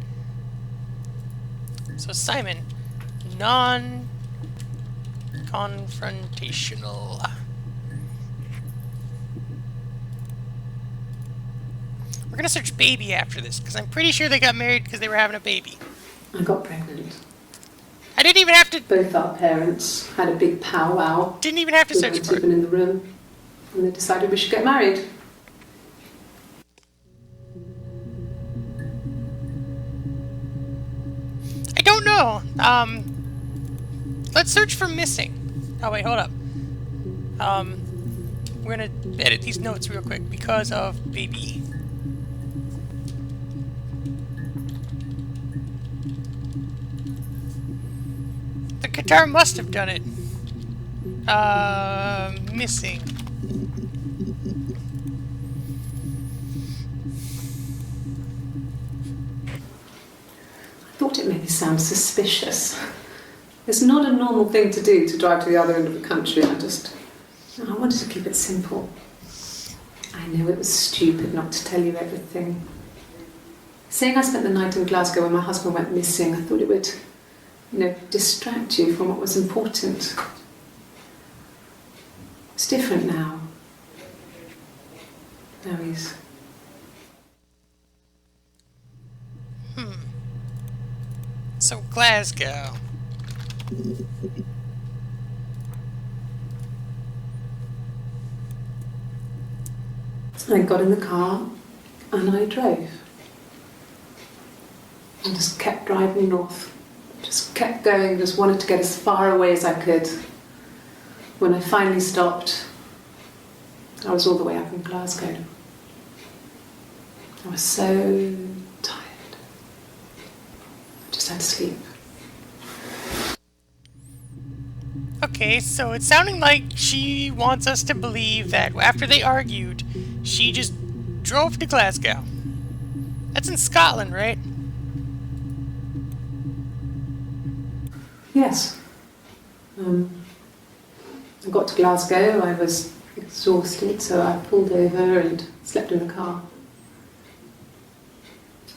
So Simon, non-confrontational. We're gonna search baby after this, because I'm pretty sure they got married because they were having a baby. I got pregnant. I didn't even have to... Both our parents had a big powwow. Didn't even have to We search weren't for even it. in the room. And they decided we should get married. I don't know. Let's search for missing. Oh wait, hold up. We're gonna edit these notes real quick because of baby. The guitar must have done it. Missing. I thought it made me sound suspicious. It's not a normal thing to do to drive to the other end of the country. I wanted to keep it simple. I know it was stupid not to tell you everything. Saying I spent the night in Glasgow when my husband went missing, I thought it would, distract you from what was important. It's different now. Now he's... So Glasgow. I got in the car and I drove. I just kept driving north. Just kept going, just wanted to get as far away as I could. When I finally stopped, I was all the way up in Glasgow. I was so tired. I just had to sleep. Okay, so it's sounding like she wants us to believe that after they argued, she just drove to Glasgow. That's in Scotland, right? Yes. I got to Glasgow, I was exhausted, so I pulled over and slept in the car.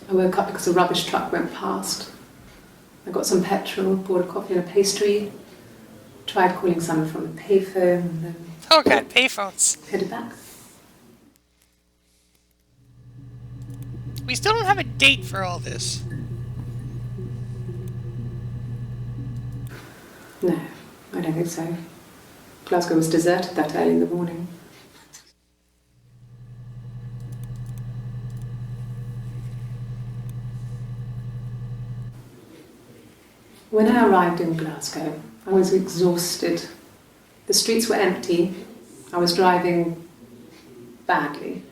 I woke up because a rubbish truck went past. I got some petrol, bought a coffee and a pastry, tried calling someone from the payphone, and then Oh god, payphones. headed back. We still don't have a date for all this. No, I don't think so. Glasgow was deserted that early in the morning. When I arrived in Glasgow, I was exhausted. The streets were empty. I was driving badly.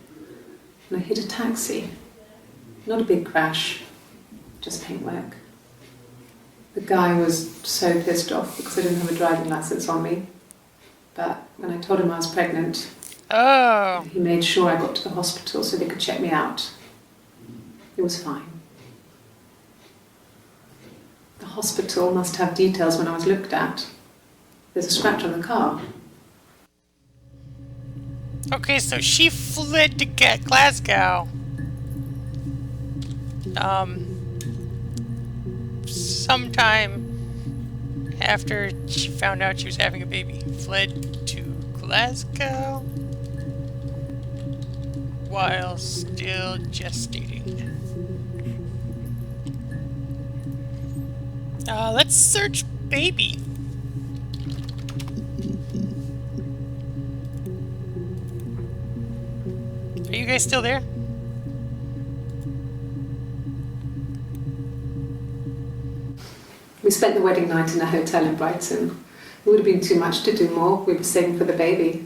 And I hit a taxi. Not a big crash, just paintwork. The guy was so pissed off because I didn't have a driving license on me. But when I told him I was pregnant, Oh. he made sure I got to the hospital so they could check me out. It was fine. The hospital must have details when I was looked at. There's a scratch on the car. Okay, so she fled to get Glasgow. Sometime after she found out she was having a baby. Fled to Glasgow while still gestating. Let's search baby. Are you guys still there? We spent the wedding night in a hotel in Brighton. It would have been too much to do more. We were saving for the baby.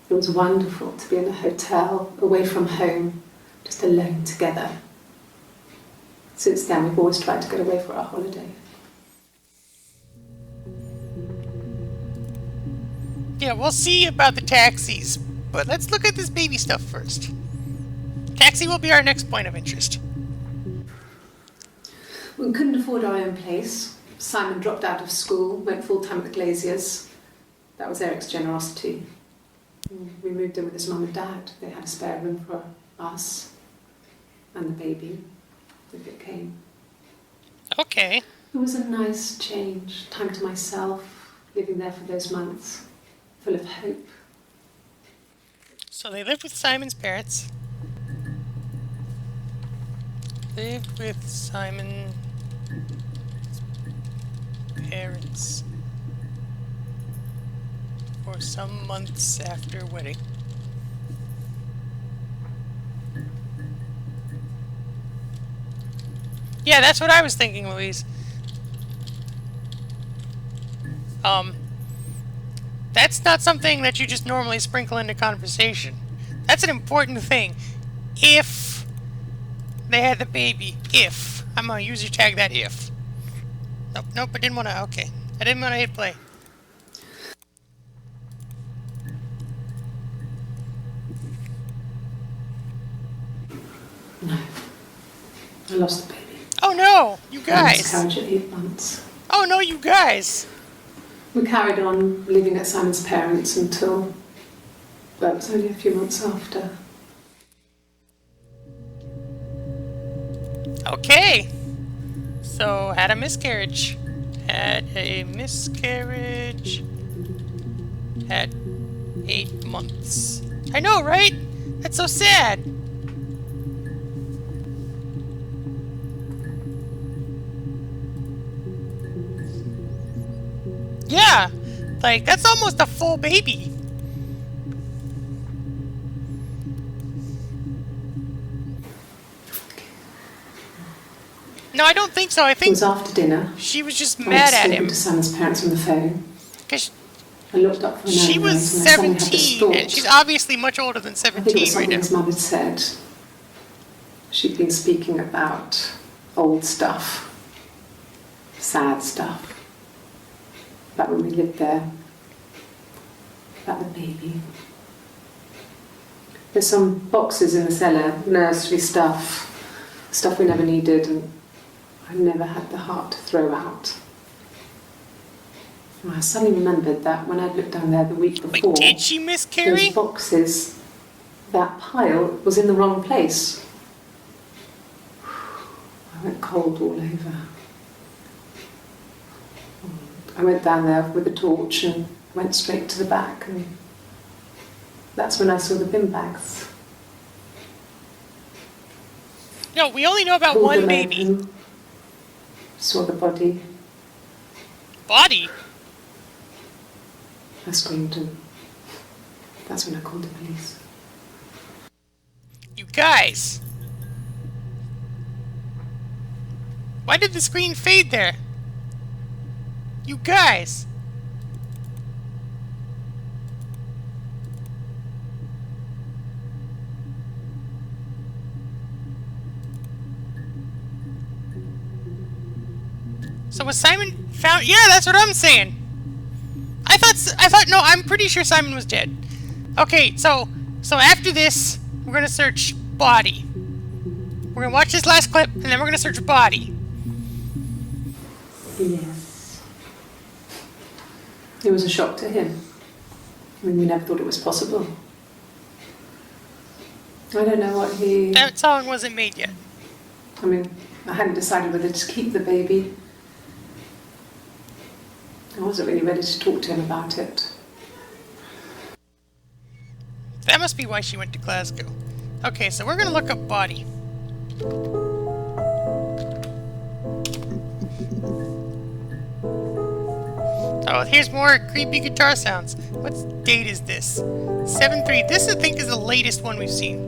It was wonderful to be in a hotel, away from home, just alone together. Since then, we've always tried to get away for our holiday. Yeah, we'll see about the taxis, but let's look at this baby stuff first. Taxi will be our next point of interest. We couldn't afford our own place. Simon dropped out of school, went full-time at the Glaziers. That was Eric's generosity. We moved in with his mum and dad. They had a spare room for us and the baby, if it came. Okay. It was a nice change, time to myself, living there for those months, full of hope. So they lived with Simon's parents. Lived with Simon's parents for some months after wedding. Yeah, that's what I was thinking, Louise. That's not something that you just normally sprinkle into conversation. That's an important thing. If they had the baby, if. I'm gonna user tag that if. Nope, I didn't wanna, okay. I didn't wanna hit play. No, I lost the baby. Oh no, you I guys. miscarriage at 8 months. Oh no, you guys. We carried on living at Simon's parents until, well, it was only a few months after. Okay. So, had a miscarriage. Had a miscarriage at 8 months. I know, right? That's so sad. Yeah, like that's almost a full baby. No, I don't think so. I It think was after dinner. she was just I mad had at spoken him to Simon's parents on the phone. because I looked up for she an was and I suddenly had this 17, thought. and she's obviously much older than I think it 17 was right something now. his mum had said. She'd been speaking about old stuff, sad stuff, about when we lived there, about the baby. There's some boxes in the cellar, nursery stuff we never needed, and I never had the heart to throw out. And I suddenly remembered that when I'd looked down there the week before, Wait, did she miscarry? those boxes, that pile was in the wrong place. I went cold all over. I went down there with a torch and went straight to the back, and that's when I saw the bin bags. No, we only know about Pulled one them baby. open, saw the body. Body? I screamed, and that's when I called the police. You guys. Why did the screen fade there? You guys. So was Simon found? Yeah, that's what I'm saying. I thought, no, I'm pretty sure Simon was dead. Okay, so after this, we're gonna search body. We're gonna watch this last clip, and then we're gonna search body. Yes. It was a shock to him. I mean, we never thought it was possible. I don't know what he... That song wasn't made yet. I mean, I hadn't decided whether to keep the baby. I wasn't really ready to talk to him about it. That must be why she went to Glasgow. Okay, so we're gonna look up body. Oh, here's more creepy guitar sounds. What date is this? 7/3. This, I think, is the latest one we've seen.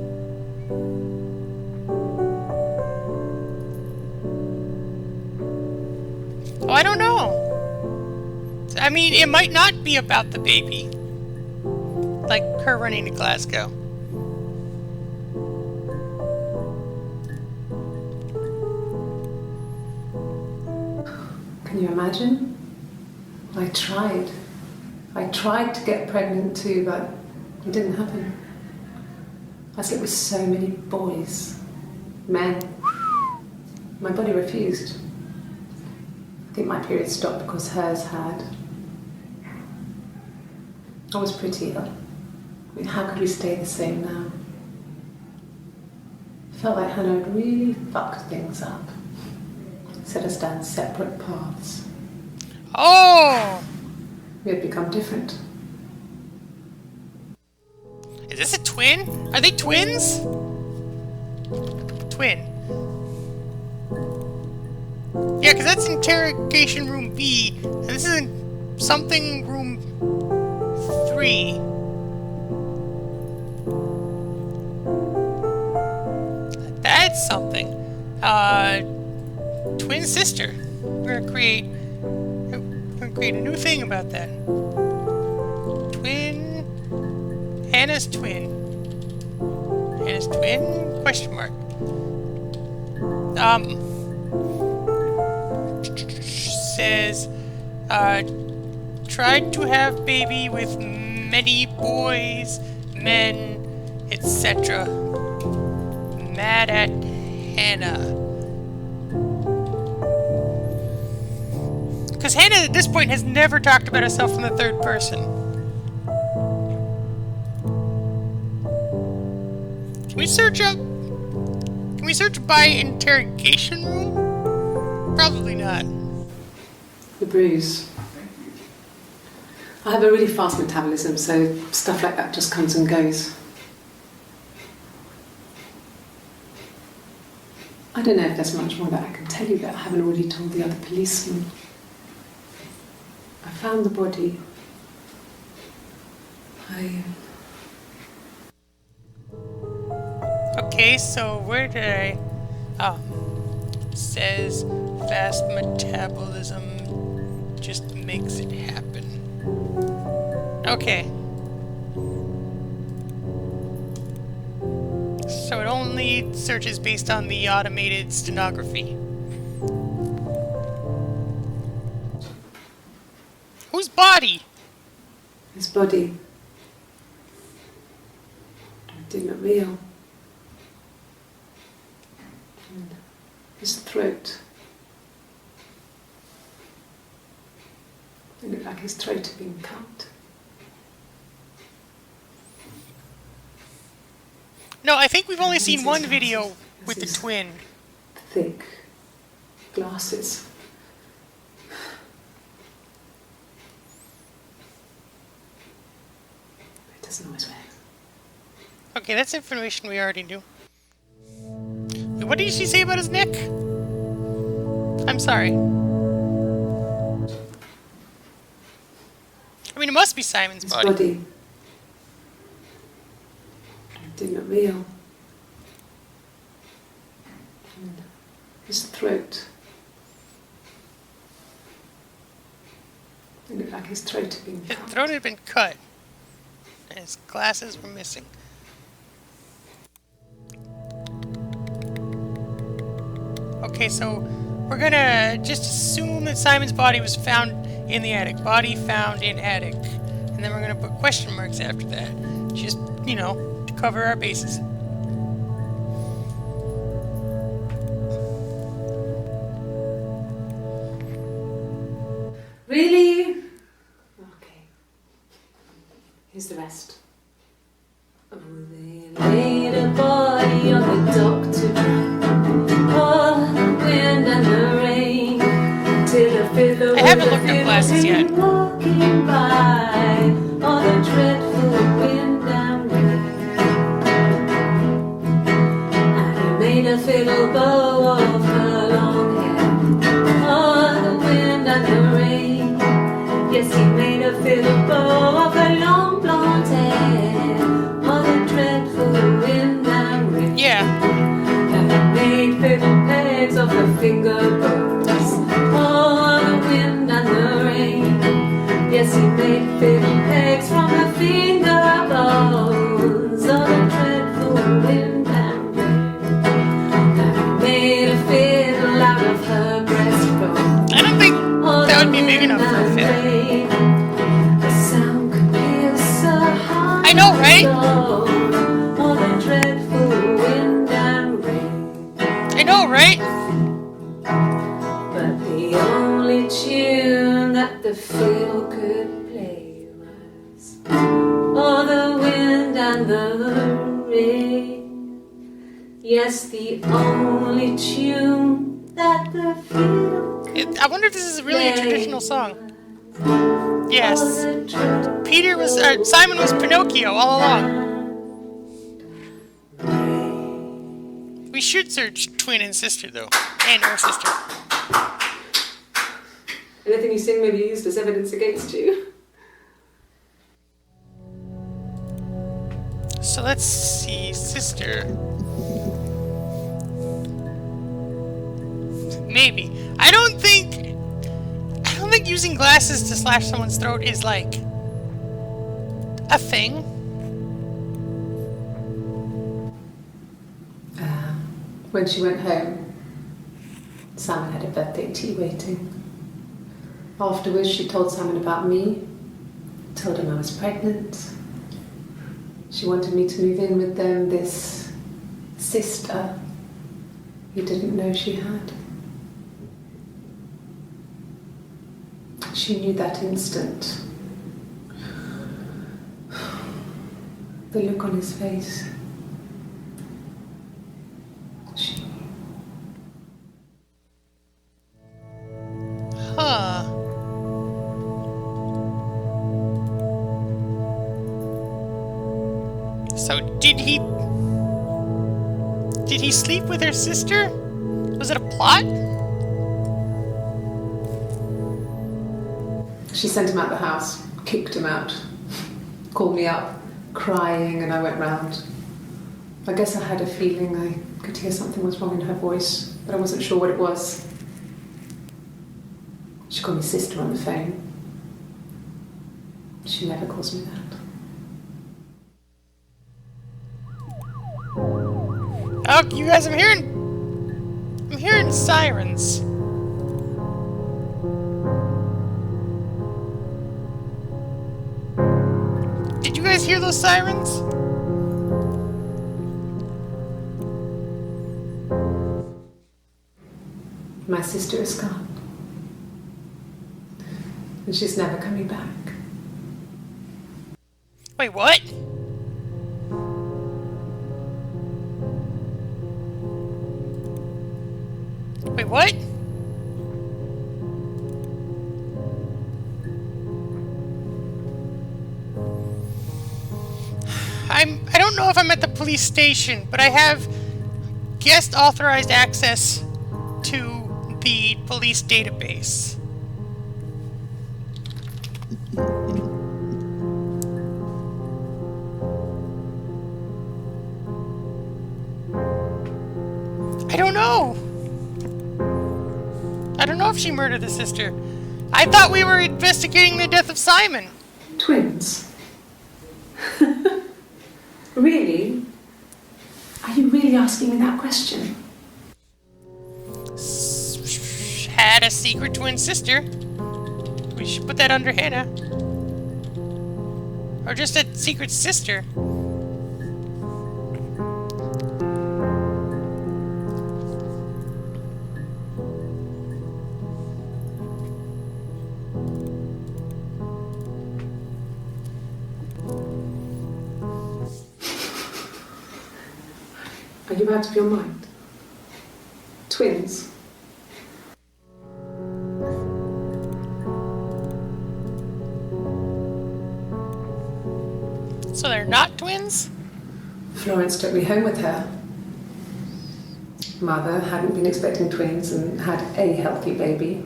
Oh, I don't know. I mean, it might not be about the baby. Like her running to Glasgow. Can you imagine? I tried. I tried to get pregnant too, but it didn't happen. I slept with so many boys, men. My body refused. I think my period stopped because hers had. I was pretty ill. I mean, how could we stay the same now? I felt like Hannah had really fucked things up. Set us down separate paths. Oh! We had become different. Is this a twin? Are they twins? Twin. Yeah, because that's interrogation room B, and this is in something room 3. That's something. Twin sister. We're gonna create a new thing about that. Twin. Hannah's twin. Hannah's twin? Question mark. Says, tried to have baby with many boys, men, etc. Mad at Hannah. Because Hannah at this point has never talked about herself in the third person. Can we search up? Can we search by interrogation room? Probably not. The bruise. I have a really fast metabolism, so stuff like that just comes and goes. I don't know if there's much more that I can tell you that I haven't already told the other policemen. I found the body. Okay, so where did I... Oh. It says fast metabolism just makes it happen. Okay. So it only searches based on the automated stenography. Whose body? His body. Did not real. And his throat. It looked like his throat had been cut. No, I think we've only seen one video with the twin. Thick glasses. It doesn't always wear. Okay, that's information we already knew. Wait, what did she say about his neck? I'm sorry. I mean, it must be Simon's His body. body. Did not real. And his throat. It looked like his throat had been His cut. throat had been cut. And his glasses were missing. Okay, so we're gonna just assume that Simon's body was found in the attic. Body found in attic. And then we're gonna put question marks after that. Just, you know, to cover our bases. Really? Okay. Here's the rest. Oh, they laid a body on the doctor oh, the wind and the rain till the fiddler I haven't looked up glasses yet. walking by all the dreadful wind and rain. And he made a fiddle bow of her long hair. Oh, the wind and the rain. Yes, he made a fiddle bow of her long blonde hair. Oh, the dreadful wind and rain. Yeah. And he made fiddle pegs of her finger bows. Oh, the wind and the rain. Yes, he made fiddle pegs from her finger bows. Oh, the dreadful wind and rain. And he made a fiddle out of her breastbone. I don't think that would be big enough for a fiddle. The sound could pierce her heart. I know, right? Oh, the dreadful wind and rain. I know, right? But the only tune that the fiddle could play was oh, the wind and the rain. Yes, the only tune that the fiddle I wonder if this is really a traditional song. Yes. was Simon was Pinocchio all along. We should search twin and sister, though. And or sister. Anything you sing may be used as evidence against you. So let's see, sister. Maybe. I don't think using glasses to slash someone's throat is like a thing. When she went home, Simon had a birthday tea waiting. Afterwards, she told Simon about me, told him I was pregnant. She wanted me to move in with them, this sister he didn't know she had. She knew that instant. The look on his face. She knew. Huh. So did he sleep with her sister? Was it a plot? She sent him out the house, kicked him out, called me up, crying, and I went round. I guess I had a feeling I could hear something was wrong in her voice, but I wasn't sure what it was. She called me sister on the phone. She never calls me that. Oh, you guys, I'm hearing sirens. Did you guys hear those sirens? My sister is gone. And she's never coming back. Wait, what? Wait, what? I don't know if I'm at the police station, but I have guest authorized access to the police database. I don't know. I don't know if she murdered the sister. I thought we were investigating the death of Simon. Twins? Really? Are you really asking me that question? Had a secret twin sister. We should put that under Hannah. Or just a secret sister. Are you out of your mind? Twins? So they're not twins? Florence took me home with her. Mother hadn't been expecting twins and had a healthy baby.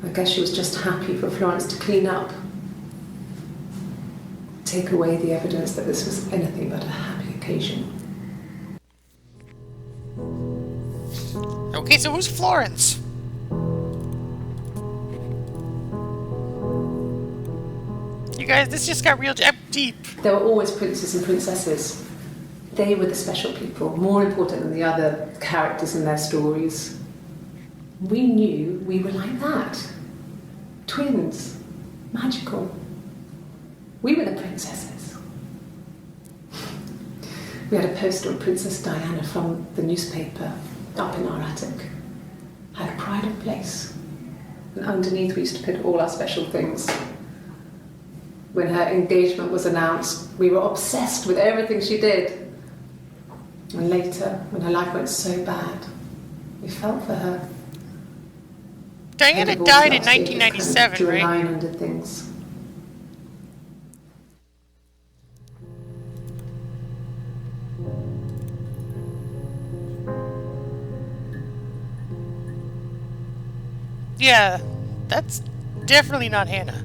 I guess she was just happy for Florence to clean up. Take away the evidence that this was anything but a happy occasion. Okay, so who's Florence? You guys, this just got real deep. There were always princes and princesses. They were the special people, more important than the other characters in their stories. We knew we were like that. Twins. Magical. We were the princesses. We had a poster of Princess Diana from the newspaper up in our attic. Had a pride of place. And underneath we used to put all our special things. When her engagement was announced, we were obsessed with everything she did. And later, when her life went so bad, we felt for her. Diana died in 1997, drew a right? line under things. Yeah, that's definitely not Hannah.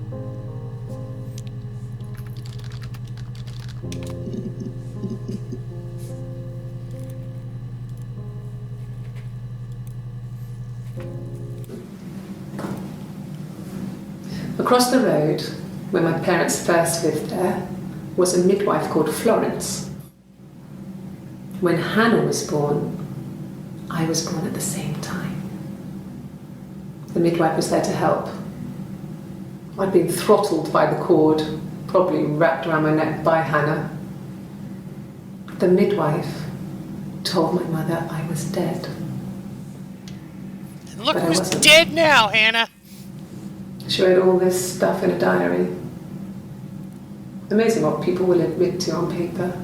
Across the road, where my parents first lived there, was a midwife called Florence. When Hannah was born, I was born at the same time. The midwife was there to help. I'd been throttled by the cord, probably wrapped around my neck by Hannah. The midwife told my mother I was dead. And look But I who's wasn't. dead now, Hannah. She wrote all this stuff in a diary. Amazing what people will admit to on paper.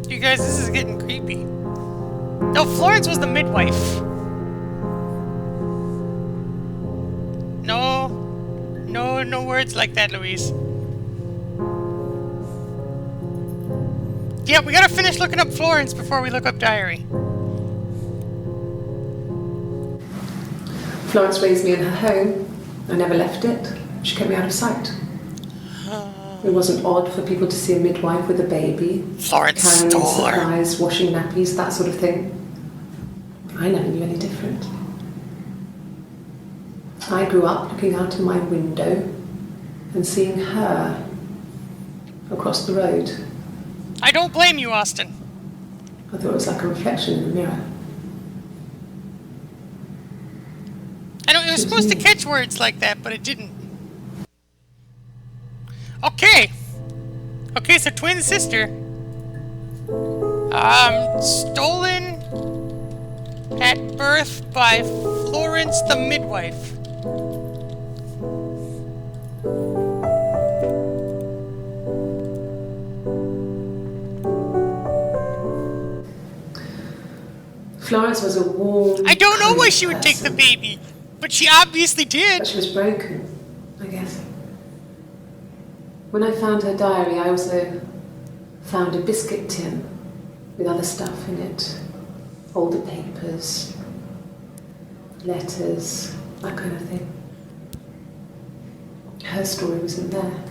You guys, this is getting creepy. No, Florence was the midwife. No words like that, Louise. Yeah, we gotta finish looking up Florence before we look up Diary. Florence raised me in her home. I never left it. She kept me out of sight. It wasn't odd for people to see a midwife with a baby, Florence carrying stole her. supplies, washing nappies, that sort of thing. I never knew any different. I grew up looking out of my window and seeing her across the road. I don't blame you, Austin. I thought it was like a reflection in the mirror. I know it was supposed to catch words like that, but it didn't. Okay. Okay, so twin sister. Stolen at birth by Florence the midwife. Florence was a warm... I don't know kind why she would take the person, baby, but she obviously did. but she was broken, I guess. When I found her diary, I also found a biscuit tin with other stuff in it. Older papers, letters, that kind of thing. Her story wasn't there.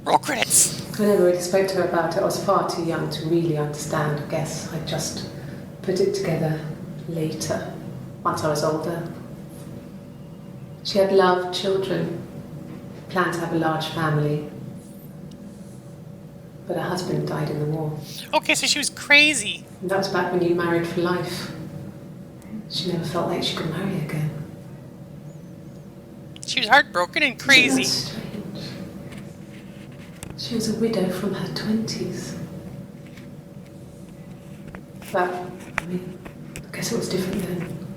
Roll credits. I never really spoke to her about it. I was far too young to really understand, I guess. I just put it together later, once I was older. She had loved children, planned to have a large family, but her husband died in the war. Okay, so she was crazy. And that was back when you married for life. She never felt like she could marry again. She was heartbroken and Isn't crazy. that strange? She was a widow from her 20s. But, I mean, I guess it was different then.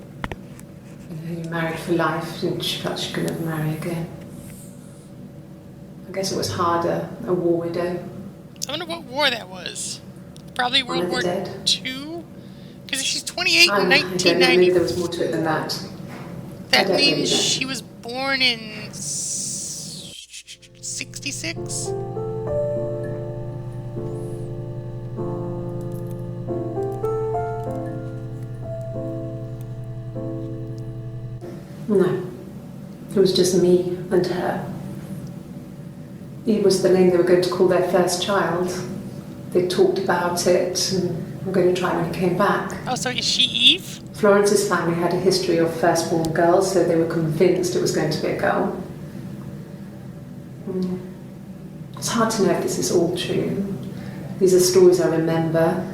You know, you married for life and she felt she could never marry again. I guess it was harder, a war widow. I wonder what war that was. Probably One World of the War dead. II? Because if she's 28 in I don't know, maybe 1990, there was more to it than that. I that don't really means know. she was born in 66? No, it was just me and her. Eve was the name they were going to call their first child. They talked about it and were going to try when he came back. Oh, so is she Eve? Florence's family had a history of firstborn girls, so they were convinced it was going to be a girl. It's hard to know if this is all true. These are stories I remember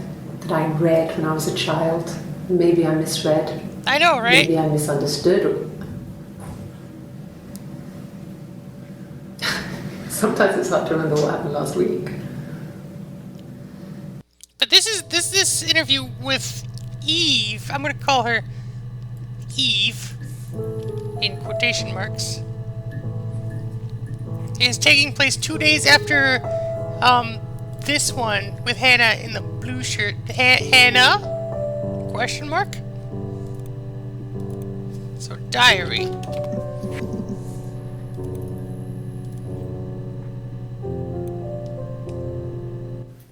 that I read when I was a child. Maybe I misread. I know, right? Maybe I misunderstood. Sometimes it's hard to remember what happened last week. But this interview with Eve, I'm gonna call her Eve, in quotation marks, is taking place 2 days after this one with Hannah in the blue shirt. Hannah? Question mark? So diary.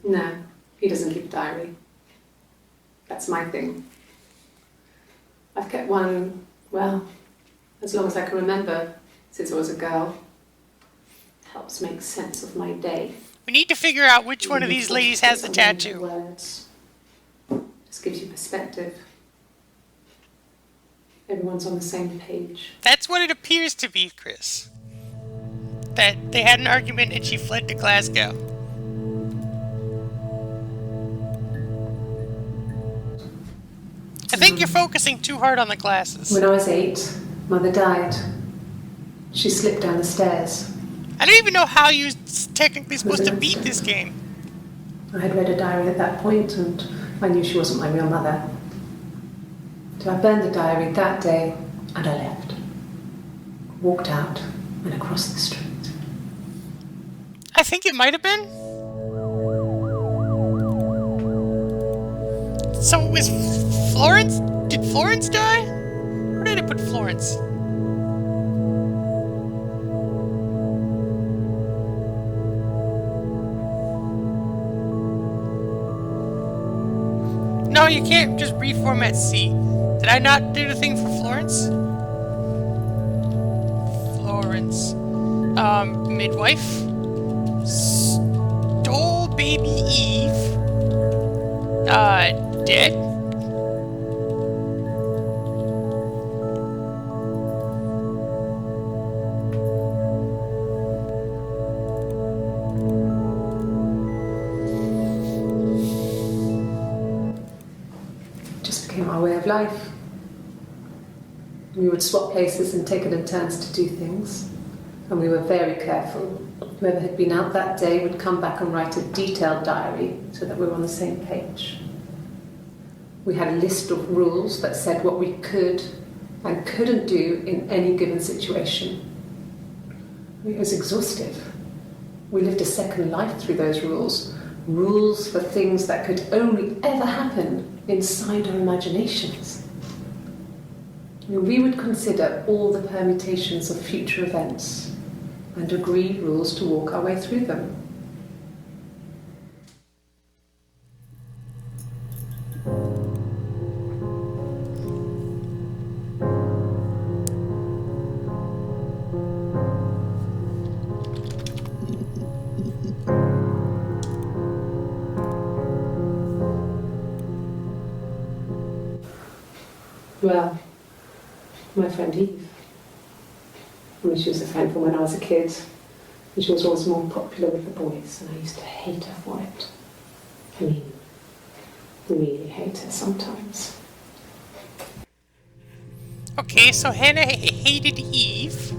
No, he doesn't keep a diary. That's my thing. I've kept one, well, as long as I can remember, since I was a girl. Helps make sense of my day. We need to figure out which one of these ladies has the tattoo. Words. Just gives you perspective. Everyone's on the same page. That's what it appears to be, Chris. That they had an argument and she fled to Glasgow. I think you're focusing too hard on the glasses. When I was 8, Mother died. She slipped down the stairs. I don't even know how you're technically supposed to beat this game. I had read a diary at that point and I knew she wasn't my real mother. So I burned the diary that day and I left. Walked out and across the street. I think it might have been. So it was Florence? Did Florence die? Where did I put Florence? No, you can't just reformat C. Did I not do the thing for Florence? Florence. Midwife. Stole baby Eve. Dead? Just became our way of life. We would swap places and take it in turns to do things. And we were very careful. Whoever had been out that day would come back and write a detailed diary so that we were on the same page. We had a list of rules that said what we could and couldn't do in any given situation. It was exhaustive. We lived a second life through those rules. Rules for things that could only ever happen inside our imaginations. We would consider all the permutations of future events and agree rules to walk our way through them. Well, my friend Eve. I mean, she was a friend from when I was a kid, and she was always more popular with the boys, and I used to hate her for it. I mean, really hate her sometimes. Okay, so Hannah hated Eve.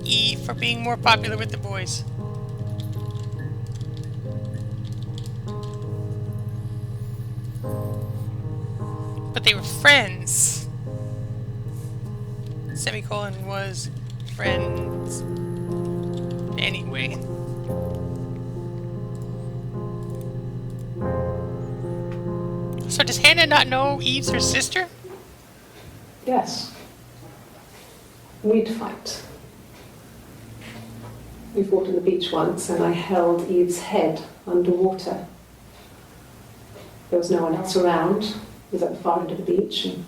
Eve for being more popular with the boys. But they were friends. Semicolon was friends. Anyway. So does Hannah not know Eve's her sister? Yes. We'd fight. We fought on the beach once, and I held Eve's head underwater. There was no one else around. It was at the far end of the beach, and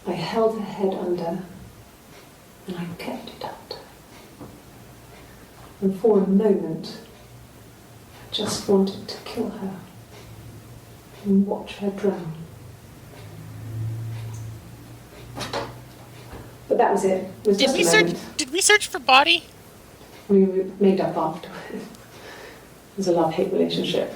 I held her head under, and I kept it out. And for a moment, I just wanted to kill her and watch her drown. But that was it. It was just a moment. Did we search for body? We were made up afterwards. It was a love-hate relationship.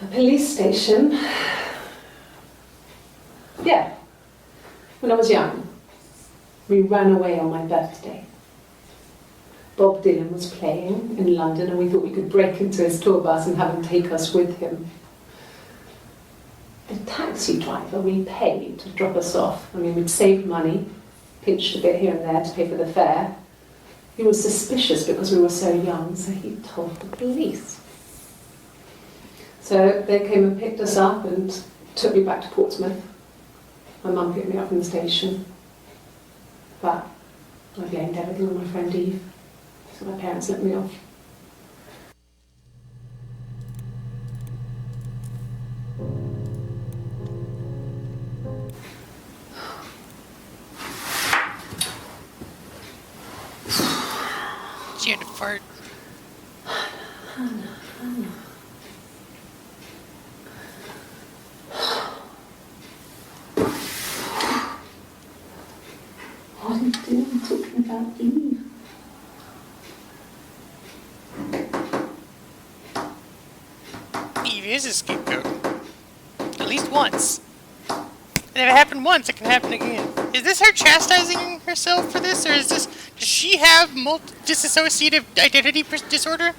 A police station. Yeah. When I was young, we ran away on my birthday. Bob Dylan was playing in London, and we thought we could break into his tour bus and have him take us with him. The taxi driver we paid to drop us off, I mean, we'd saved money, pinched a bit here and there to pay for the fare. He was suspicious because we were so young, so he told the police. So they came and picked us up and took me back to Portsmouth. My mum picked me up from the station. But I blamed everything on my friend Eve, so my parents let me off. She had to fart. Hannah. What are you doing talking about Eve? Eve is a scapegoat. At least once. And if it happened once, it can happen again. Is this her chastising herself for this, or is this... Does she have dissociative identity disorder?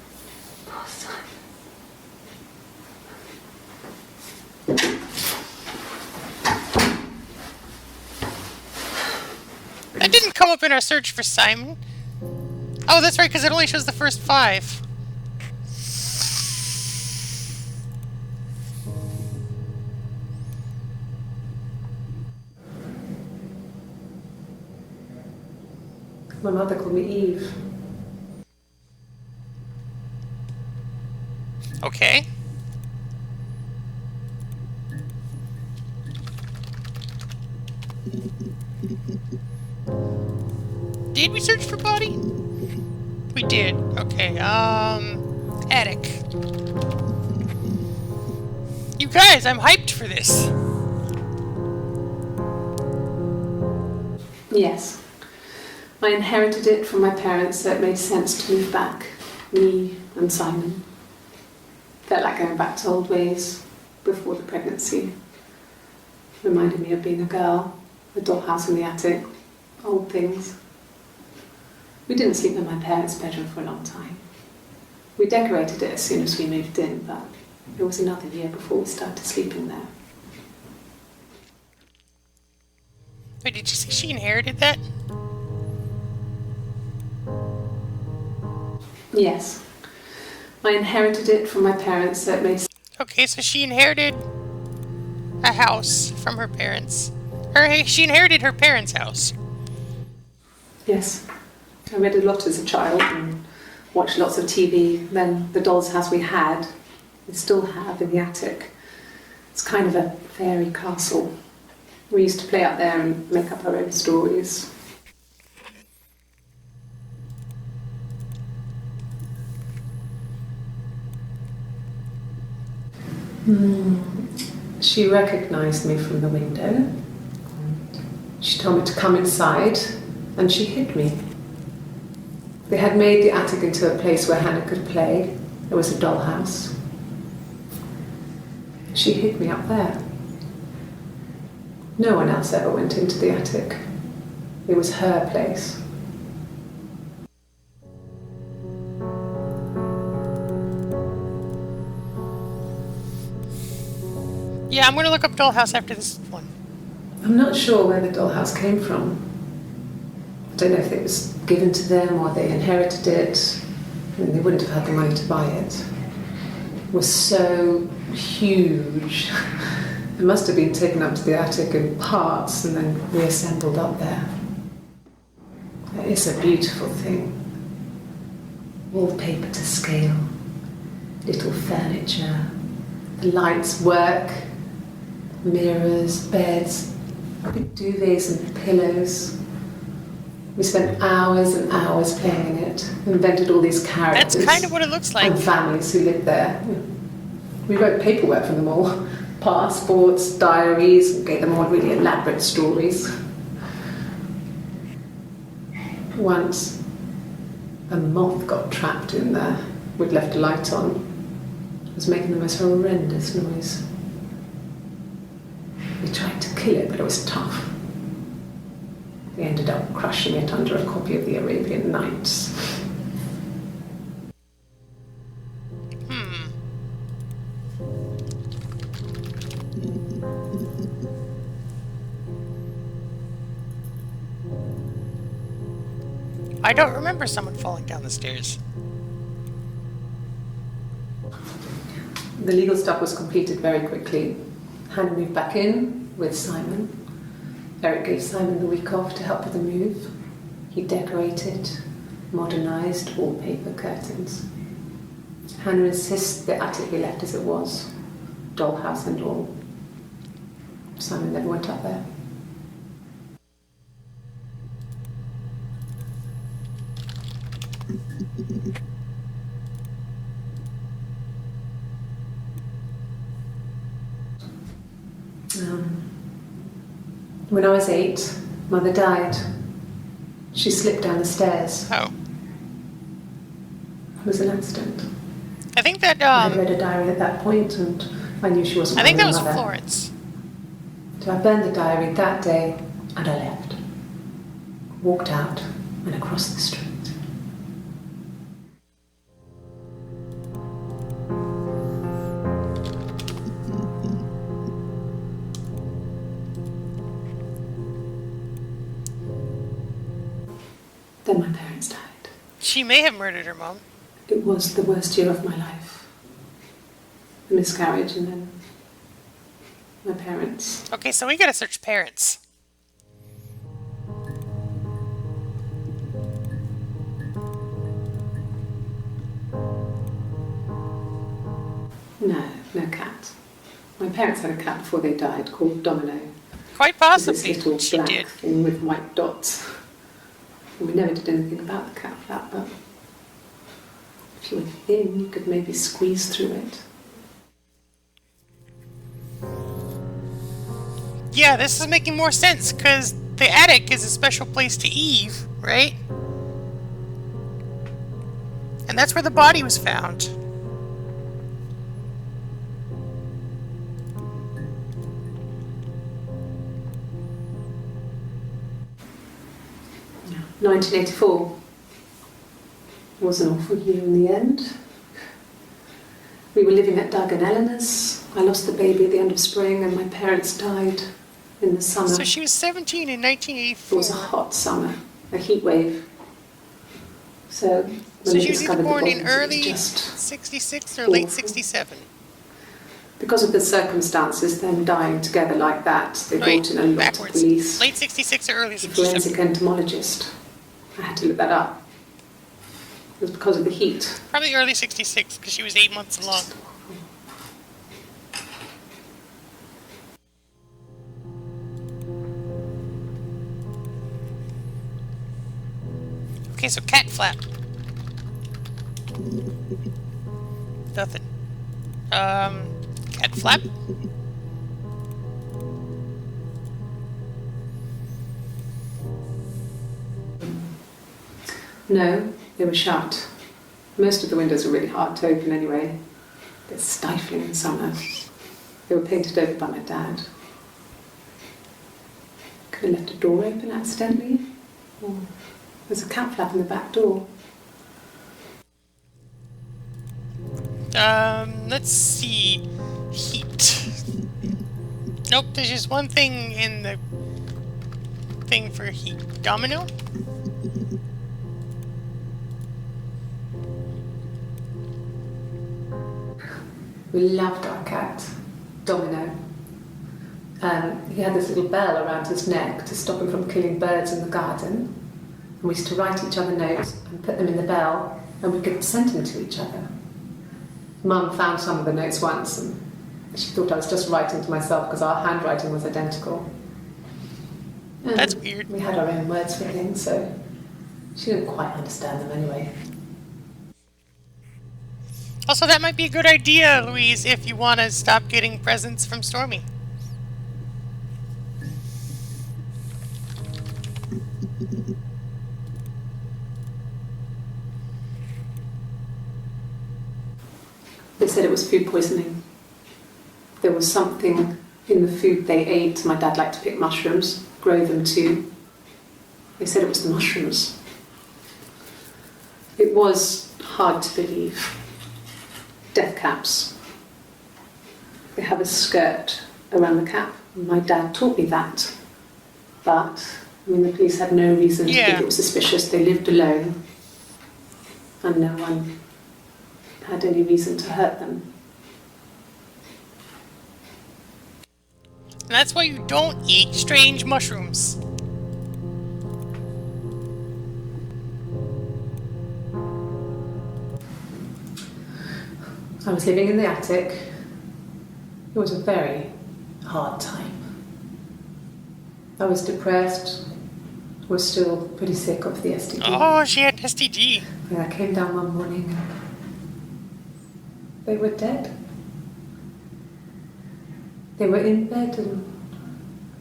That didn't come up in our search for Simon. Oh, that's right, because it only shows the first 5. My mother called me Eve. Okay. Did we search for body? We did. Okay, attic. You guys, I'm hyped for this. Yes. I inherited it from my parents, so it made sense to move back. Me and Simon. Felt like going back to old ways before the pregnancy. Reminded me of being a girl, the dollhouse in the attic, old things. We didn't sleep in my parents' bedroom for a long time. We decorated it as soon as we moved in, but it was another year before we started sleeping there. Wait, did you say she inherited that? Yes. I inherited it from my parents, so it made sense. Okay, so she inherited a house from her parents. She inherited her parents' house. Yes. I read a lot as a child and watched lots of TV. Then the doll's house we still have in the attic. It's kind of a fairy castle. We used to play up there and make up our own stories. She recognised me from the window. She told me to come inside and she hid me. They had made the attic into a place where Hannah could play. There was a dollhouse. She hid me up there. No one else ever went into the attic. It was her place. Yeah, I'm gonna look up Dollhouse after this one. I'm not sure where the dollhouse came from. I don't know if it was given to them or they inherited it. I mean, they wouldn't have had the money to buy it. It was so huge. It must have been taken up to the attic in parts and then reassembled up there. It's a beautiful thing. Wallpaper to scale, little furniture, the lights work, mirrors, beds, big duvets and pillows. We spent hours and hours playing it, invented all these characters. That's kind of what it looks like. And families who lived there. We wrote paperwork for them all. Passports, diaries, and gave them all really elaborate stories. Once, a moth got trapped in there. We'd left a light on. It was making the most horrendous noise. We tried to kill it, but it was tough. We ended up crushing it under a copy of the Arabian Nights. I don't remember someone falling down the stairs. The legal stuff was completed very quickly. Hannah moved back in with Simon. Eric gave Simon the week off to help with the move. He decorated, modernised wallpaper, curtains. Hannah insists the attic be left as it was, dollhouse and all. Simon never went up there. When I was 8, Mother died. She slipped down the stairs. Oh. It was an accident. I think that, I read a diary at that point and I knew she wasn't I think my that was mother. Florence. So I burned the diary that day and I left. Walked out and across the street. Then my parents died. She may have murdered her mom. It was the worst year of my life. A miscarriage and then my parents. Okay, so we gotta search parents. No, no cat. My parents had a cat before they died called Domino. Quite It was this possibly, little she black did. thing with white dots. And we never did anything about the cat flap, but if you were thin, you could maybe squeeze through it. Yeah, this is making more sense, because the attic is a special place to Eve, right? And that's where the body was found. Yeah. 1984 was an awful year in the end. We were living at Doug and Eleanor's. I lost the baby at the end of spring, and my parents died in the summer. So she was 17 in It 1984. was a hot summer, a heat wave. So when So they she was either discovered the born in bodies, it was early just 66 or late awful. 67. because of the circumstances, them dying together like that, they Right, brought in a lot of backwards. police. Late 66 or early A 67. forensic entomologist. I had to look that up. It was because of the heat. Probably early 66, because she was 8 months along. Okay, so cat flap. Nothing. Cat flap? No, they were shut. Most of the windows are really hard to open anyway. They're stifling in summer. They were painted over by my dad. Could have left a door open accidentally. Or there's a cat flap in the back door. Let's see. Heat. Nope, there's just one thing in the thing for heat. Domino? We loved our cat, Domino. He had this little bell around his neck to stop him from killing birds in the garden. And we used to write each other notes and put them in the bell, and we could send them to each other. Mum found some of the notes once, and she thought I was just writing to myself because our handwriting was identical. And That's weird. We had our own words for things, so she didn't quite understand them anyway. Also, that might be a good idea, Louise, if you want to stop getting presents from Stormy. They said it was food poisoning. There was something in the food they ate. My dad liked to pick mushrooms, grow them too. They said it was the mushrooms. It was hard to believe. Death caps. They have a skirt around the cap. My dad taught me that. But, I mean, the police had no reason to think Yeah. it was suspicious. They lived alone. And no one had any reason to hurt them. And that's why you don't eat strange mushrooms. I was living in the attic. It was a very hard time. I was depressed, was still pretty sick of the STD. Oh, she had STD. And I came down one morning. They were dead. They were in bed and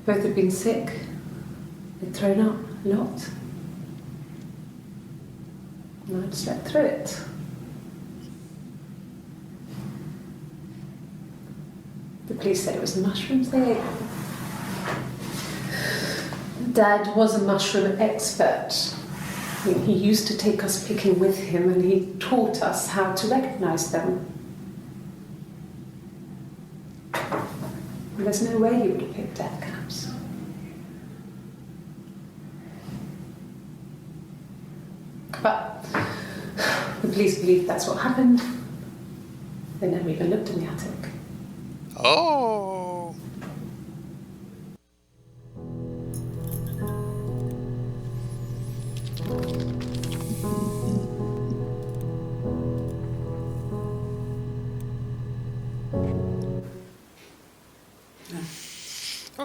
both had been sick. They'd thrown up a lot. And I'd slept through it. The police said it was the mushrooms they ate. Dad was a mushroom expert. I mean, he used to take us picking with him and he taught us how to recognise them. And there's no way he would have picked death caps. But the police believe that's what happened. They never even looked in the attic. Oh.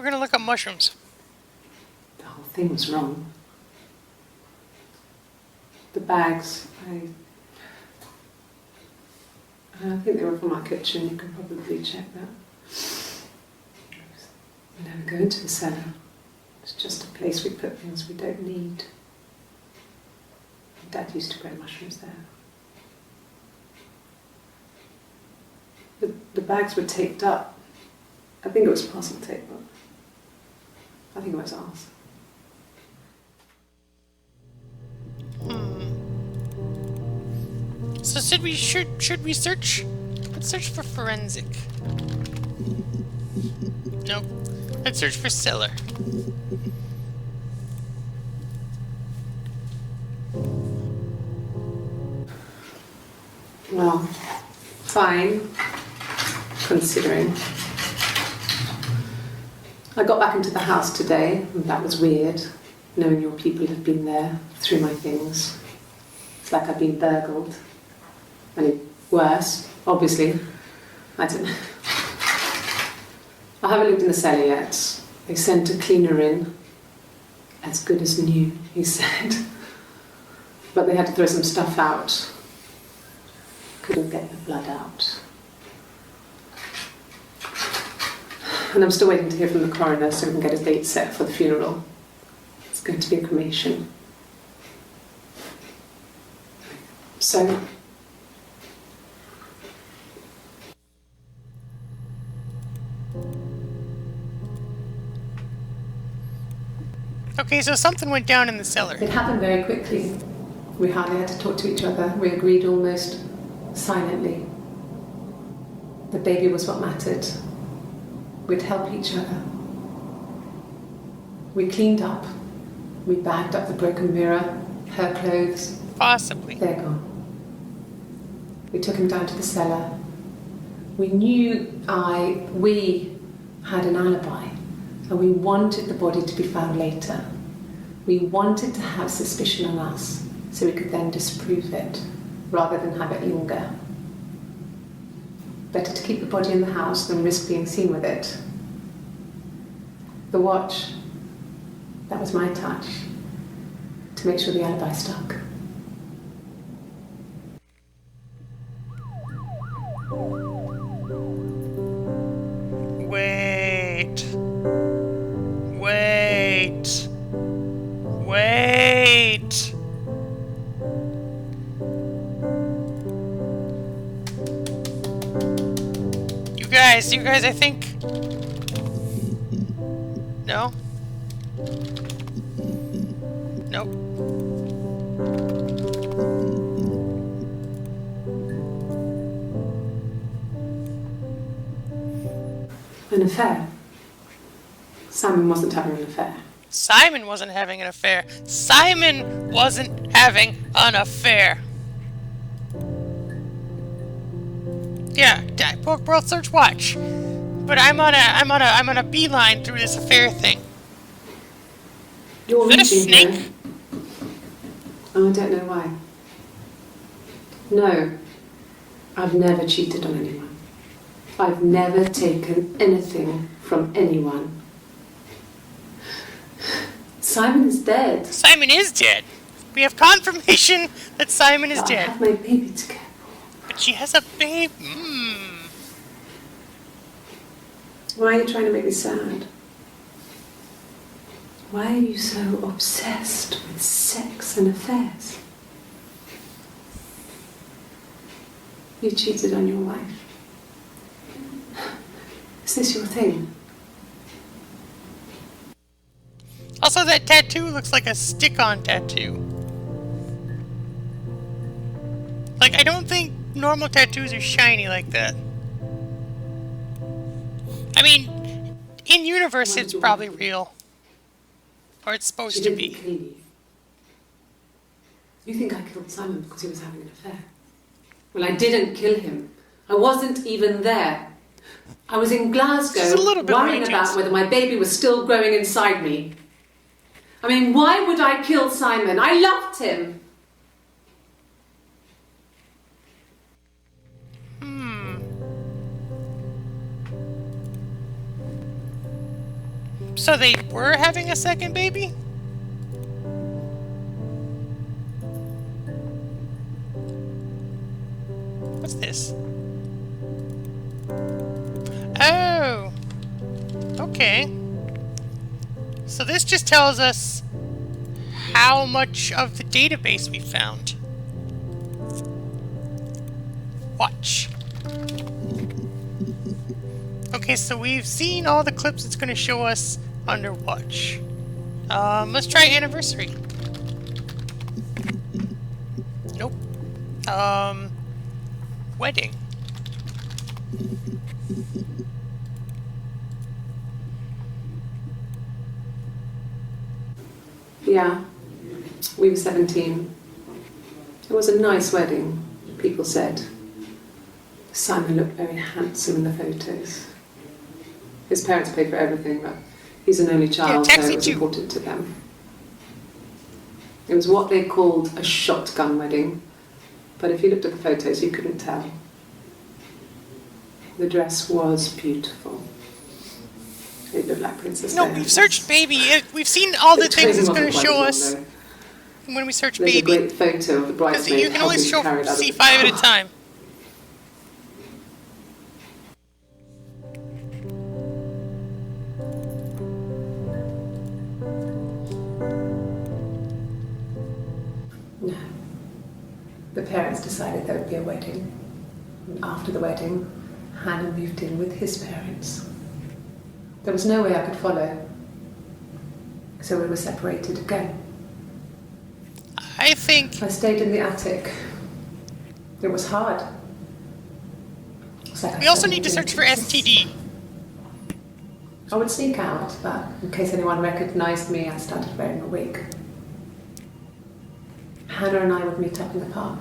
we're gonna look up mushrooms. The whole thing was wrong. The bags, I think they were from our kitchen. You can probably check that. We never go into the cellar. It's just a place we put things we don't need. Dad used to grow mushrooms there. The bags were taped up. I think it was parcel tape, but I think it was ours. So should we search? Let's search for forensic. Nope. Let's search for cellar. Well, fine, considering. I got back into the house today, and that was weird, knowing your people had been there through my things. It's like I've been burgled. I mean, worse, obviously. I don't know. I haven't looked in the cellar yet. They sent a cleaner in. As good as new, he said. But they had to throw some stuff out. Couldn't get the blood out. And I'm still waiting to hear from the coroner so we can get a date set for the funeral. It's going to be a cremation. So, Okay, so something went down in the cellar. it happened very quickly. We hardly had to talk to each other. We agreed almost silently. The baby was what mattered. We'd help each other. We cleaned up. We bagged up the broken mirror, her clothes. Possibly. They're gone. We took him down to the cellar. We knew we had an alibi, and we wanted the body to be found later. We wanted to have suspicion on us, so we could then disprove it, rather than have it linger. Better to keep the body in the house than risk being seen with it. The watch, that was my touch, to make sure the alibi stuck. Wait. Wait. Wait. You guys, I think... No? Nope. An affair. Simon wasn't having an affair. Simon wasn't having an affair. Simon wasn't having an affair. Yeah, World Search Watch. But I'm on a beeline through this affair thing. You're Is that a reaching snake? here. Oh, I don't know why. No, I've never cheated on anyone. I've never taken anything from anyone. Simon is dead. Simon is dead. We have confirmation that Simon is But I dead. have my baby to care for. But she has a babe. Why are you trying to make me sad? Why are you so obsessed with sex and affairs? You cheated on your wife. Is this your thing? Also, that tattoo looks like a stick-on tattoo. Like, I don't think normal tattoos are shiny like that. I mean, in universe, it's probably real. Or it's She supposed to didn't be. kill you. You think I killed Simon because he was having an affair? Well, I didn't kill him. I wasn't even there. I was in Glasgow She's a little bit worrying righteous. about whether my baby was still growing inside me. I mean, why would I kill Simon? I loved him. So they were having a second baby? What's this? Oh! Okay. So this just tells us how much of the database we found. Watch. Okay, so we've seen all the clips it's going to show us under watch. Let's try anniversary. Nope. Wedding. Yeah, we were 17. It was a nice wedding, people said. Simon looked very handsome in the photos. His parents paid for everything, but he's an only child, so it was important to them. It was what they called a shotgun wedding, but if you looked at the photos, you couldn't tell. The dress was beautiful. It looked like Princess Diana. No, we've searched baby. We've seen all the things it's going to show us when we search There's baby. a great photo of the Because bridesmaid you can only show carried out of C5 the at a car. time. No. The parents decided there would be a wedding. And after the wedding, Hannah moved in with his parents. There was no way I could follow. So we were separated again. I think I stayed in the attic. It was hard. It's like we also need to search for STD. I would sneak out, but in case anyone recognized me, I started wearing a wig. Hannah and I would meet up in the park.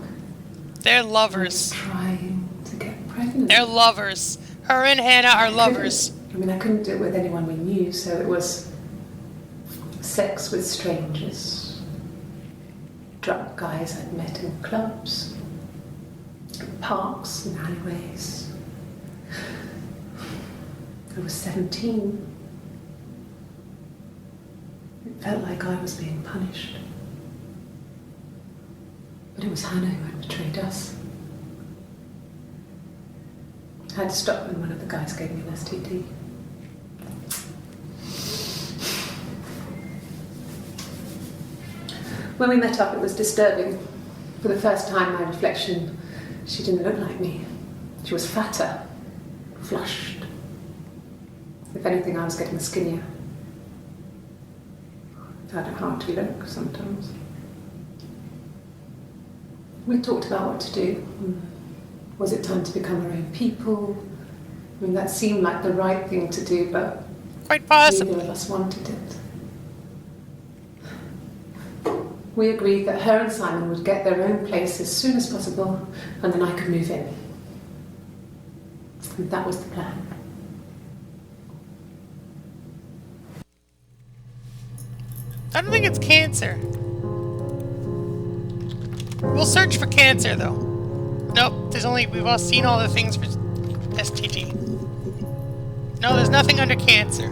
They're lovers. Trying to get pregnant. They're lovers. Her and Hannah are lovers. I mean, I couldn't do it with anyone we knew, so it was sex with strangers. Drunk guys I'd met in clubs, in parks and alleyways. I was 17. It felt like I was being punished. But it was Hannah who had betrayed us. I had to stop when one of the guys gave me an STD. When we met up, it was disturbing. For the first time, my reflection, she didn't look like me. She was fatter, flushed. If anything, I was getting skinnier. I had it hard to look sometimes. We talked about what to do. Was it time to become our own people? I mean, that seemed like the right thing to do, but Quite possible. neither of us wanted it. We agreed that her and Simon would get their own place as soon as possible, and then I could move in. And that was the plan. I don't think it's cancer. We'll search for cancer, though. Nope, we've all seen all the things for STD. No, there's nothing under cancer.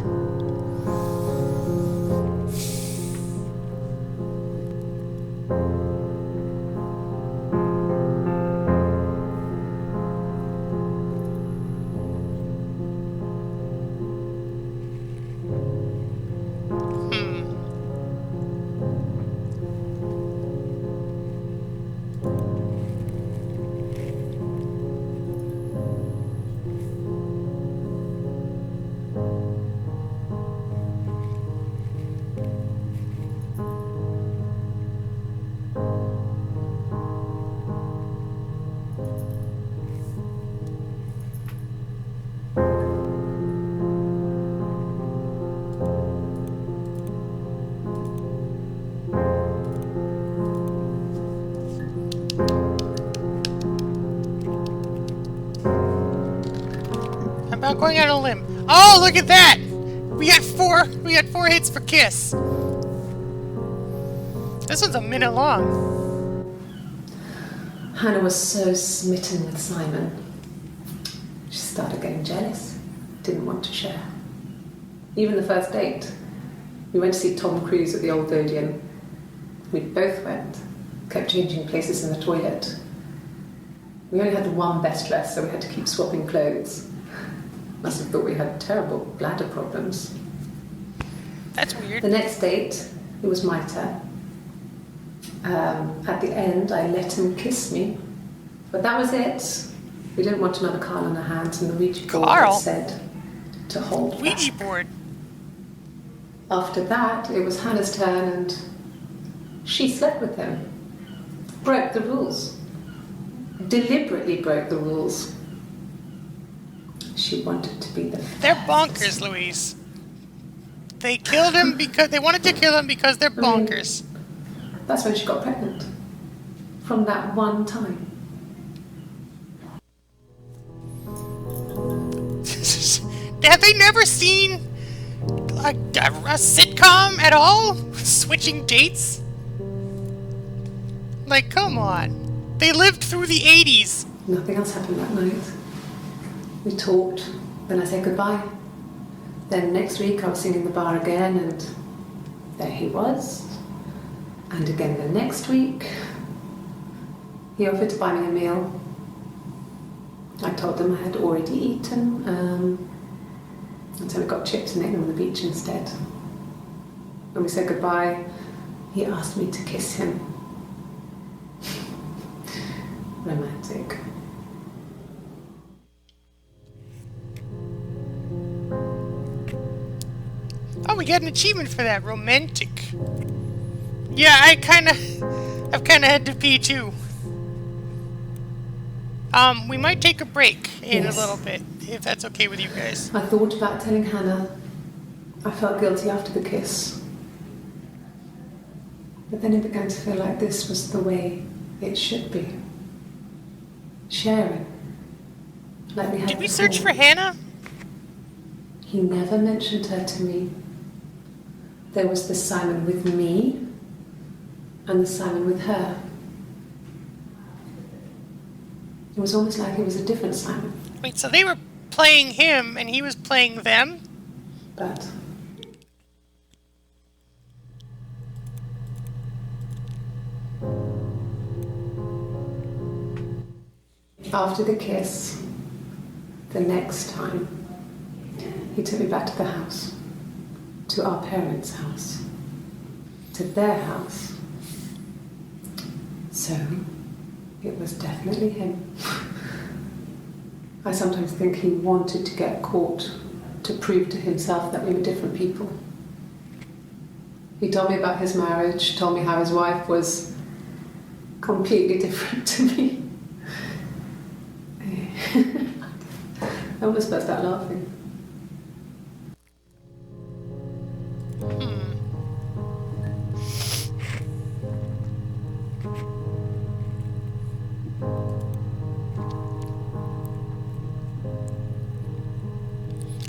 About going out on a limb. Oh, look at that! We got four hits for Kiss. This one's a minute long. Hannah was so smitten with Simon. She started getting jealous, didn't want to share. Even the first date. We went to see Tom Cruise at the Old Odeon. We both went. Kept changing places in the toilet. We only had one best dress, so we had to keep swapping clothes. Must have thought we had terrible bladder problems. That's weird. The next date, it was my turn. At the end, I let him kiss me. But that was it. We didn't want another Carl on our hands, and the Ouija board Carl? had said to hold Ouija back. board. After that, it was Hannah's turn, and she slept with him. Broke the rules. Deliberately broke the rules. She wanted to be the They're first. bonkers, Louise. They killed him because they wanted to kill him because they're bonkers. That's when she got pregnant. From that one time. Have they never seen a sitcom at all? Switching dates? Like, come on. They lived through the 80s. Nothing else happened that night. We talked, then I said goodbye. Then next week I was singing the bar again, and there he was. And again the next week, he offered to buy me a meal. I told him I had already eaten, and so we got chips and ate them on the beach instead. When we said goodbye, he asked me to kiss him. Romantic. Oh, we got an achievement for that. Romantic. Yeah, I've kind of had to pee too. We might take a break in Yes. a little bit, if that's okay with you guys. I thought about telling Hannah. I felt guilty after the kiss. But then it began to feel like this was the way it should be. Sharing. Like we had Did we search for before. Hannah? He never mentioned her to me. There was the Simon with me and the Simon with her. It was almost like it was a different Simon. Wait, so they were playing him and he was playing them? But after the kiss, the next time, he took me back to the house, to our parents' house, to their house. So, it was definitely him. I sometimes think he wanted to get caught to prove to himself that we were different people. He told me about his marriage, told me how his wife was completely different to me. I almost burst out laughing.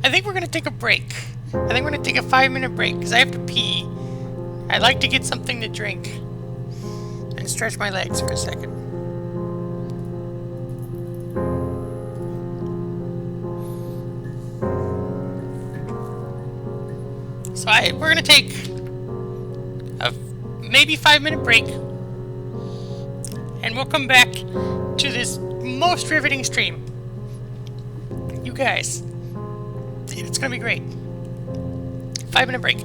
I think we're gonna take a break. I think we're gonna take a 5-minute break because I have to pee. I'd like to get something to drink and stretch my legs for a second. So we're gonna take a maybe 5-minute break, and we'll come back to this most riveting stream. You guys, it's gonna be great. 5-minute break.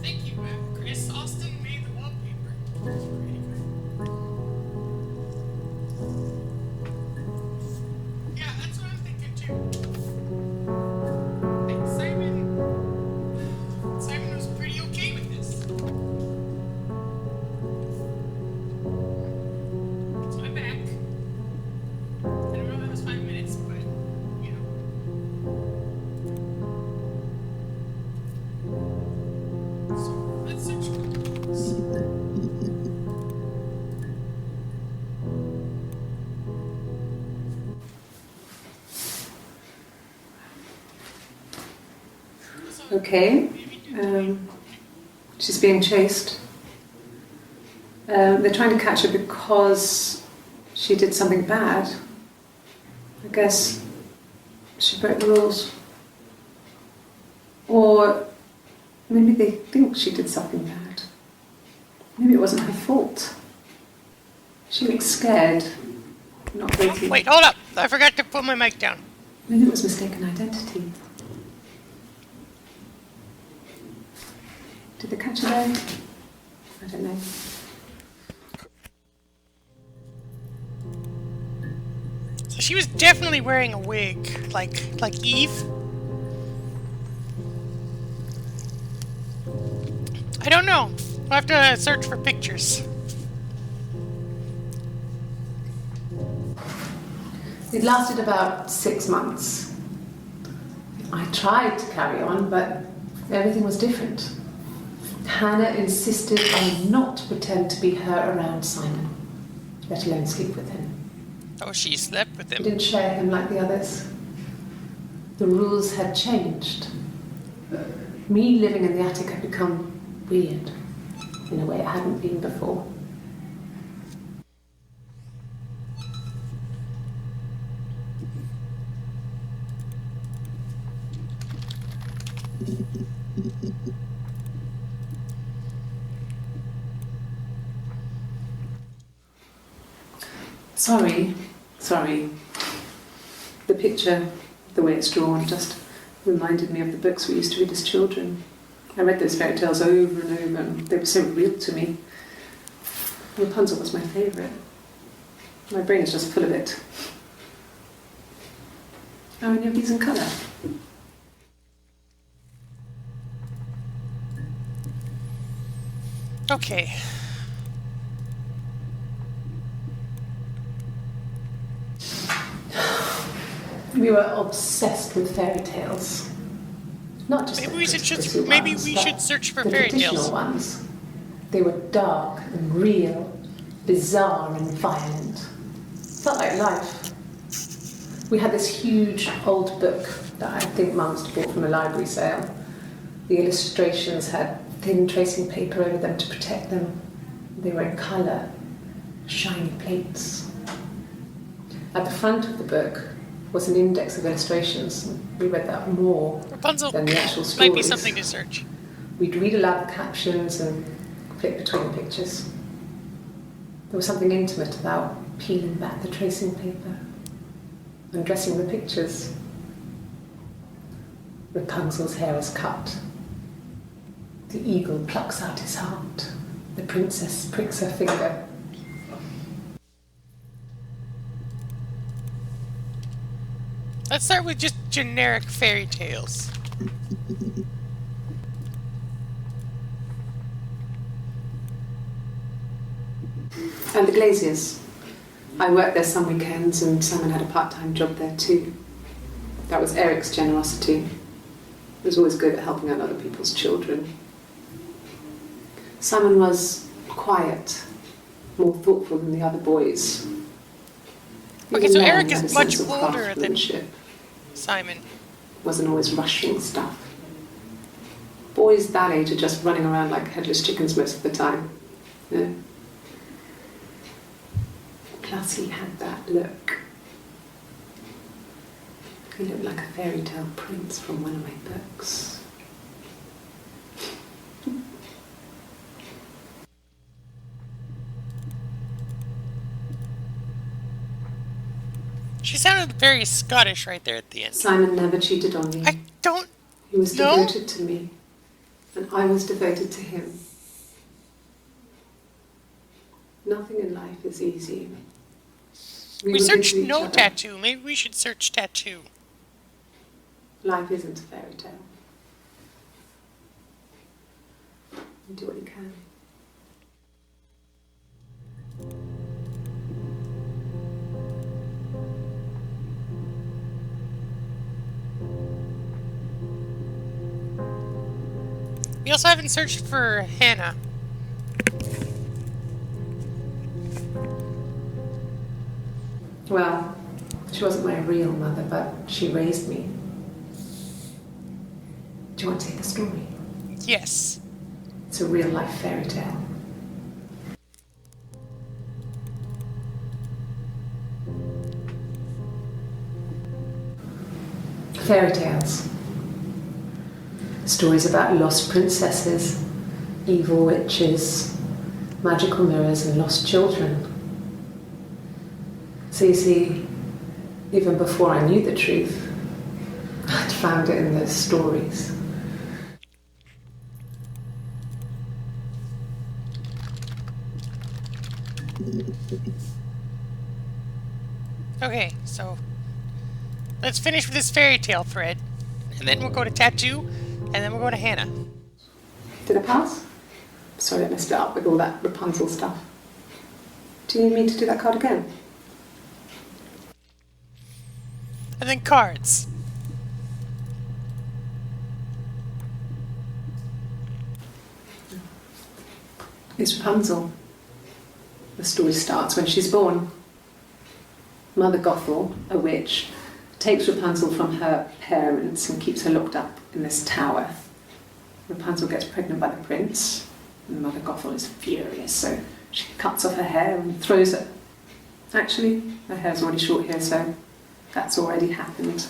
Thank you, Chris. Austin made the wallpaper. Pretty good. Yeah, that's what I'm thinking too. Like Simon was pretty okay with this. It's my back. I don't know if it was 5 minutes, but you know. So let's search for those. Okay. She's being chased. They're trying to catch her because she did something bad. I guess she broke the rules. Or maybe they think she did something bad. Maybe it wasn't her fault. She looks scared, not waiting. Wait, hold up! I forgot to put my mic down. Maybe it was mistaken identity. Did they catch her there? I don't know. So she was definitely wearing a wig, like Eve. I don't know. We'll have to search for pictures. It lasted about 6 months. I tried to carry on, but everything was different. Hannah insisted I not pretend to be her around Simon, let alone sleep with him. Oh, she slept with I him. didn't share him like the others. The rules had changed. Me living in the attic had become weird, in a way it hadn't been before. Sorry. The picture, the way it's drawn, just reminded me of the books we used to read as children. I read those fairy tales over and over, and they were so real to me. Rapunzel was my favourite. My brain is just full of it. Are any of these in colour? Okay. We were obsessed with fairy tales. Not just Maybe the we should pretty maybe ones, we but should search for the fairy traditional tales. ones. They were dark and real, bizarre and violent. Felt like life. We had this huge old book that I think Mum must have bought from a library sale. The illustrations had thin tracing paper over them to protect them. They were in colour, shiny plates. At the front of the book was an index of illustrations. We read that more Rapunzel than the actual stories. might be something to search. We'd read aloud the captions and flick between the pictures. There was something intimate about peeling back the tracing paper, undressing the pictures. Rapunzel's hair is cut. The eagle plucks out his heart. The princess pricks her finger. Let's start with just generic fairy tales. And the Glaziers. I worked there some weekends and Simon had a part-time job there too. That was Eric's generosity. He was always good at helping out other people's children. Simon was quiet, more thoughtful than the other boys. Okay, Even so then, Eric he had is a much sense of older than craftsmanship. Simon. Wasn't always rushing stuff. Boys that age are just running around like headless chickens most of the time. Yeah. Plus he had that look. He looked like a fairy tale prince from one of my books. She sounded very Scottish right there at the end. Simon never cheated on me. I don't... He was No. devoted to me, and I was devoted to him. Nothing in life is easy. We were good searched to each no other. tattoo. Maybe we should search tattoo. Life isn't a fairy tale. You do what you can. We also haven't searched for Hannah. Well, she wasn't my real mother, but she raised me. Do you want to hear the story? Yes. It's a real life fairy tale. Fairy tales. Stories about lost princesses, evil witches, magical mirrors, and lost children. So you see, even before I knew the truth, I'd found it in those stories. Okay, so let's finish with this fairy tale thread, and then we'll go to tattoo, and then we'll go to Hannah. Did I pass? Sorry, I messed it up with all that Rapunzel stuff. Do you need me to do that card again? And then cards. It's Rapunzel. The story starts when she's born. Mother Gothel, a witch, takes Rapunzel from her parents and keeps her locked up in this tower. Rapunzel gets pregnant by the prince, and Mother Gothel is furious, so she cuts off her hair and throws it. Actually, her hair's already short here, so that's already happened.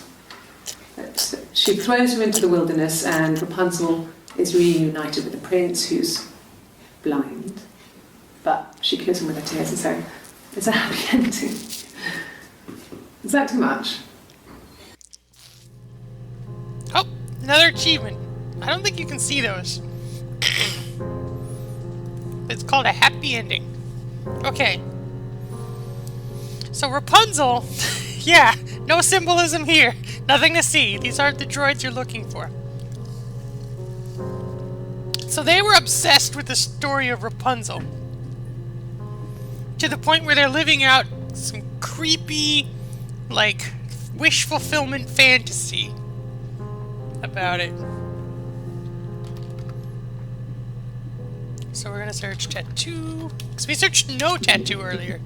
But she throws her into the wilderness, and Rapunzel is reunited with the prince, who's blind. But she kills him with her tears, and so it's a happy ending. Is that too much? Oh, another achievement. I don't think you can see those. It's called a happy ending. Okay. So Rapunzel, yeah, no symbolism here. Nothing to see. These aren't the droids you're looking for. So they were obsessed with the story of Rapunzel. To the point where they're living out some creepy, like, wish fulfillment fantasy about it. So we're gonna search tattoo, because we searched no tattoo earlier.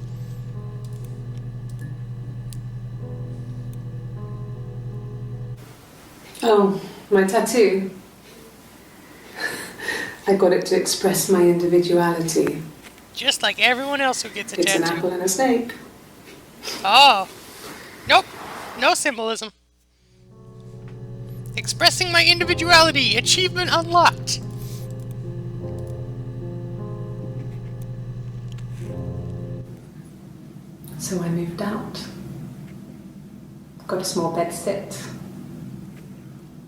Oh, my tattoo. I got it to express my individuality. Just like everyone else who gets a It's an tattoo. apple and a snake. Oh. Nope. No symbolism. Expressing my individuality. Achievement unlocked. So I moved out. Got a small bed set.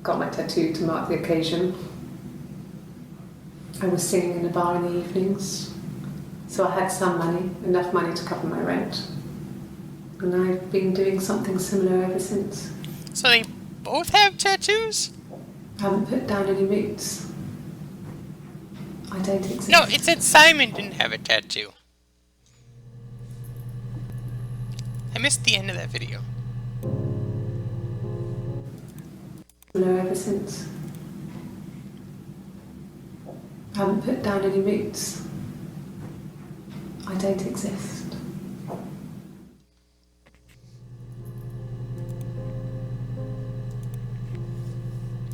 Got my tattoo to mark the occasion. I was singing in a bar in the evenings, so I had some money, enough money to cover my rent. And I've been doing something similar ever since. So they both have tattoos? I haven't put down any roots. I don't exist. No, it said Simon didn't have a tattoo. I missed the end of that video. Similar ever since. I haven't put down any roots. I don't exist.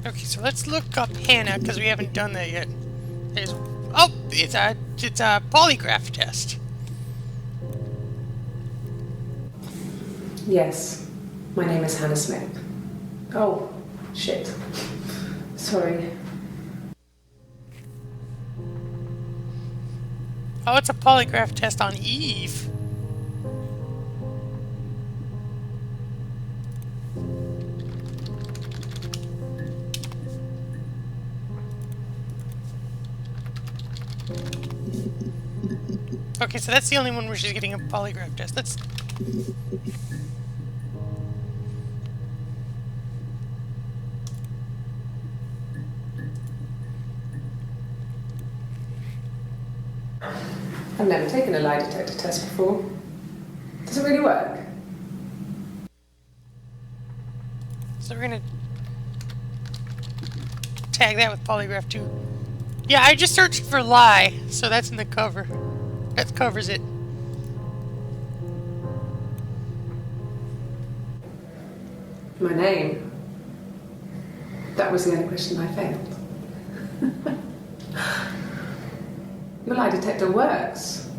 Okay, so let's look up Hannah, because we haven't done that yet. It's a polygraph test. Yes, my name is Hannah Smith. Oh, shit. Sorry. Oh, it's a polygraph test on Eve. Okay, so that's the only one where she's getting a polygraph test. Let's... I've never taken a lie detector test before. Does it really work? So we're gonna tag that with polygraph too. Yeah, I just searched for lie, so that's in the cover. That covers it. My name? That was the only question I failed. Your lie detector works.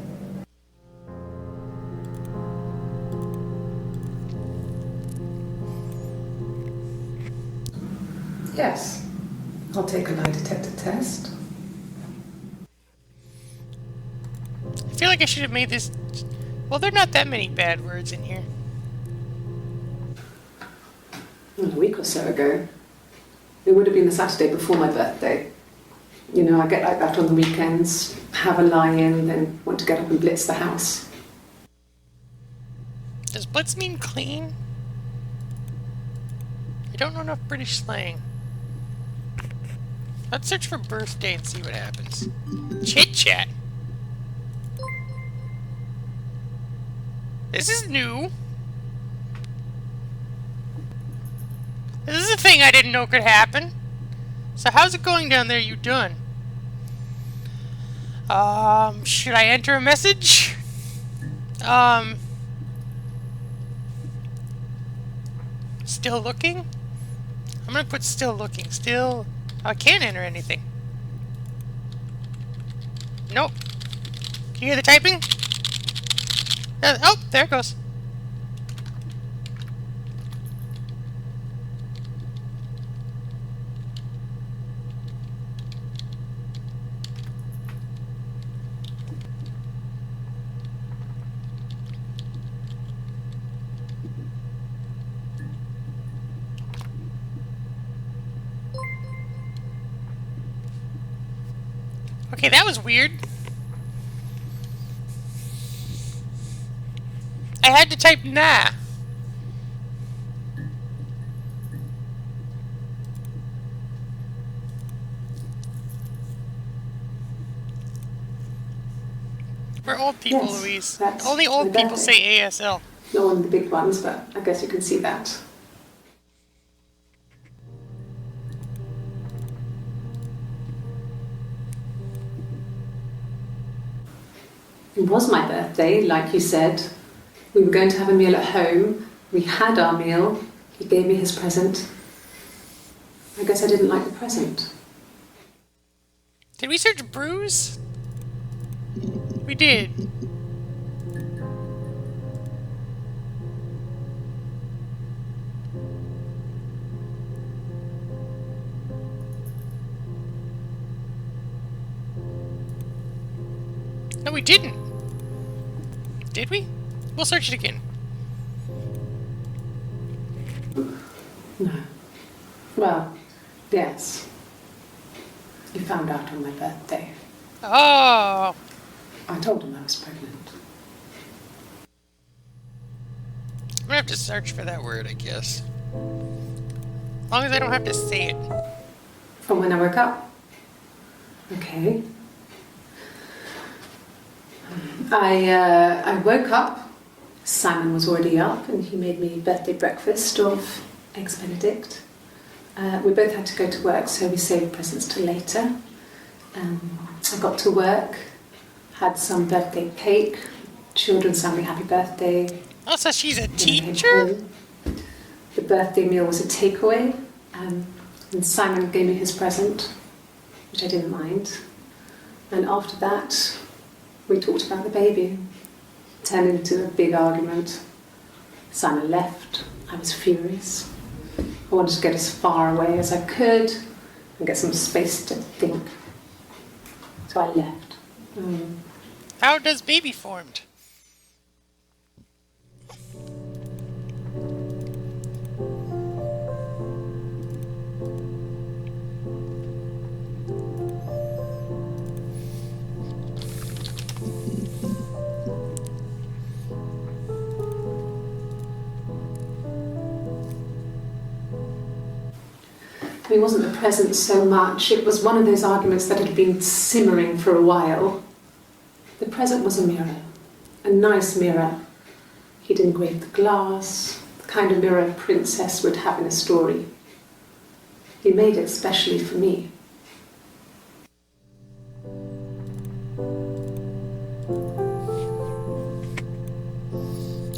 Yes, I'll take a lie detector test. I feel like I should have made this... Well, there are not that many bad words in here. A week or so ago. It would have been the Saturday before my birthday. You know, I get like that on the weekends, have a lie-in, then want to get up and blitz the house. Does blitz mean clean? I don't know enough British slang. Let's search for birthday and see what happens. Chit-chat. This is new. This is a thing I didn't know could happen. So how's it going down there, you done? Should I enter a message? Still looking? I'm gonna put still looking. Still... I can't enter anything. Nope. Can you hear the typing? Oh, there it goes. Okay, that was weird. I had to type nah. We're old people, Yes, Louise. that's Only old my people say birthday. ASL. Not one of the big ones, but I guess you can see that. It was my birthday, like you said. We were going to have a meal at home. We had our meal. He gave me his present. I guess I didn't like the present. Did we search Bruce? We did. No, we didn't. Did we? We'll search it again. No. Well, yes. You found out on my birthday. Oh! I told him I was pregnant. I'm gonna have to search for that word, I guess. As long as I don't have to say it. From when I woke up. Okay. I woke up. Simon was already up, and he made me birthday breakfast of eggs Benedict. We both had to go to work, so we saved presents till later. I got to work, had some birthday cake. Children sang me happy birthday. Oh, so she's a Came teacher? home. The birthday meal was a takeaway, and Simon gave me his present, which I didn't mind. And after that, we talked about the baby. Turned into a big argument. Simon left. I was furious. I wanted to get as far away as I could and get some space to think. So I left. How does baby formed? It wasn't the present so much. It was one of those arguments that had been simmering for a while. The present was a mirror. A nice mirror. He'd engraved the glass, the kind of mirror a princess would have in a story. He made it specially for me.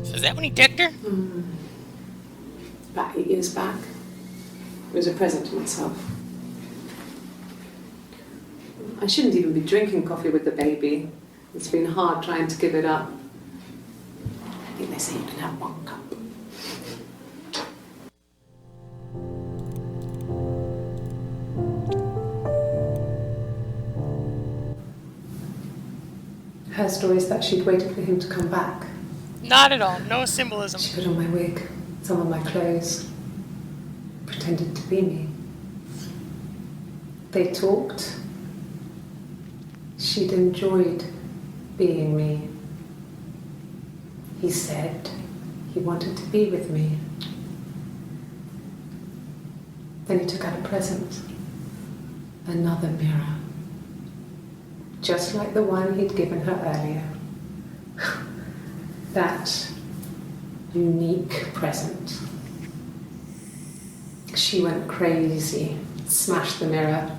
So is that when he decked her? About 8 years back. It was a present to myself. I shouldn't even be drinking coffee with the baby. It's been hard trying to give it up. I think they say you can have 1 cup. Her story is that she'd waited for him to come back. Not at all. No symbolism. She put on my wig, some of my clothes, pretended to be me. They talked. She'd enjoyed being me. He said he wanted to be with me. Then he took out a present. Another mirror. Just like the one he'd given her earlier. That unique present. She went crazy, smashed the mirror.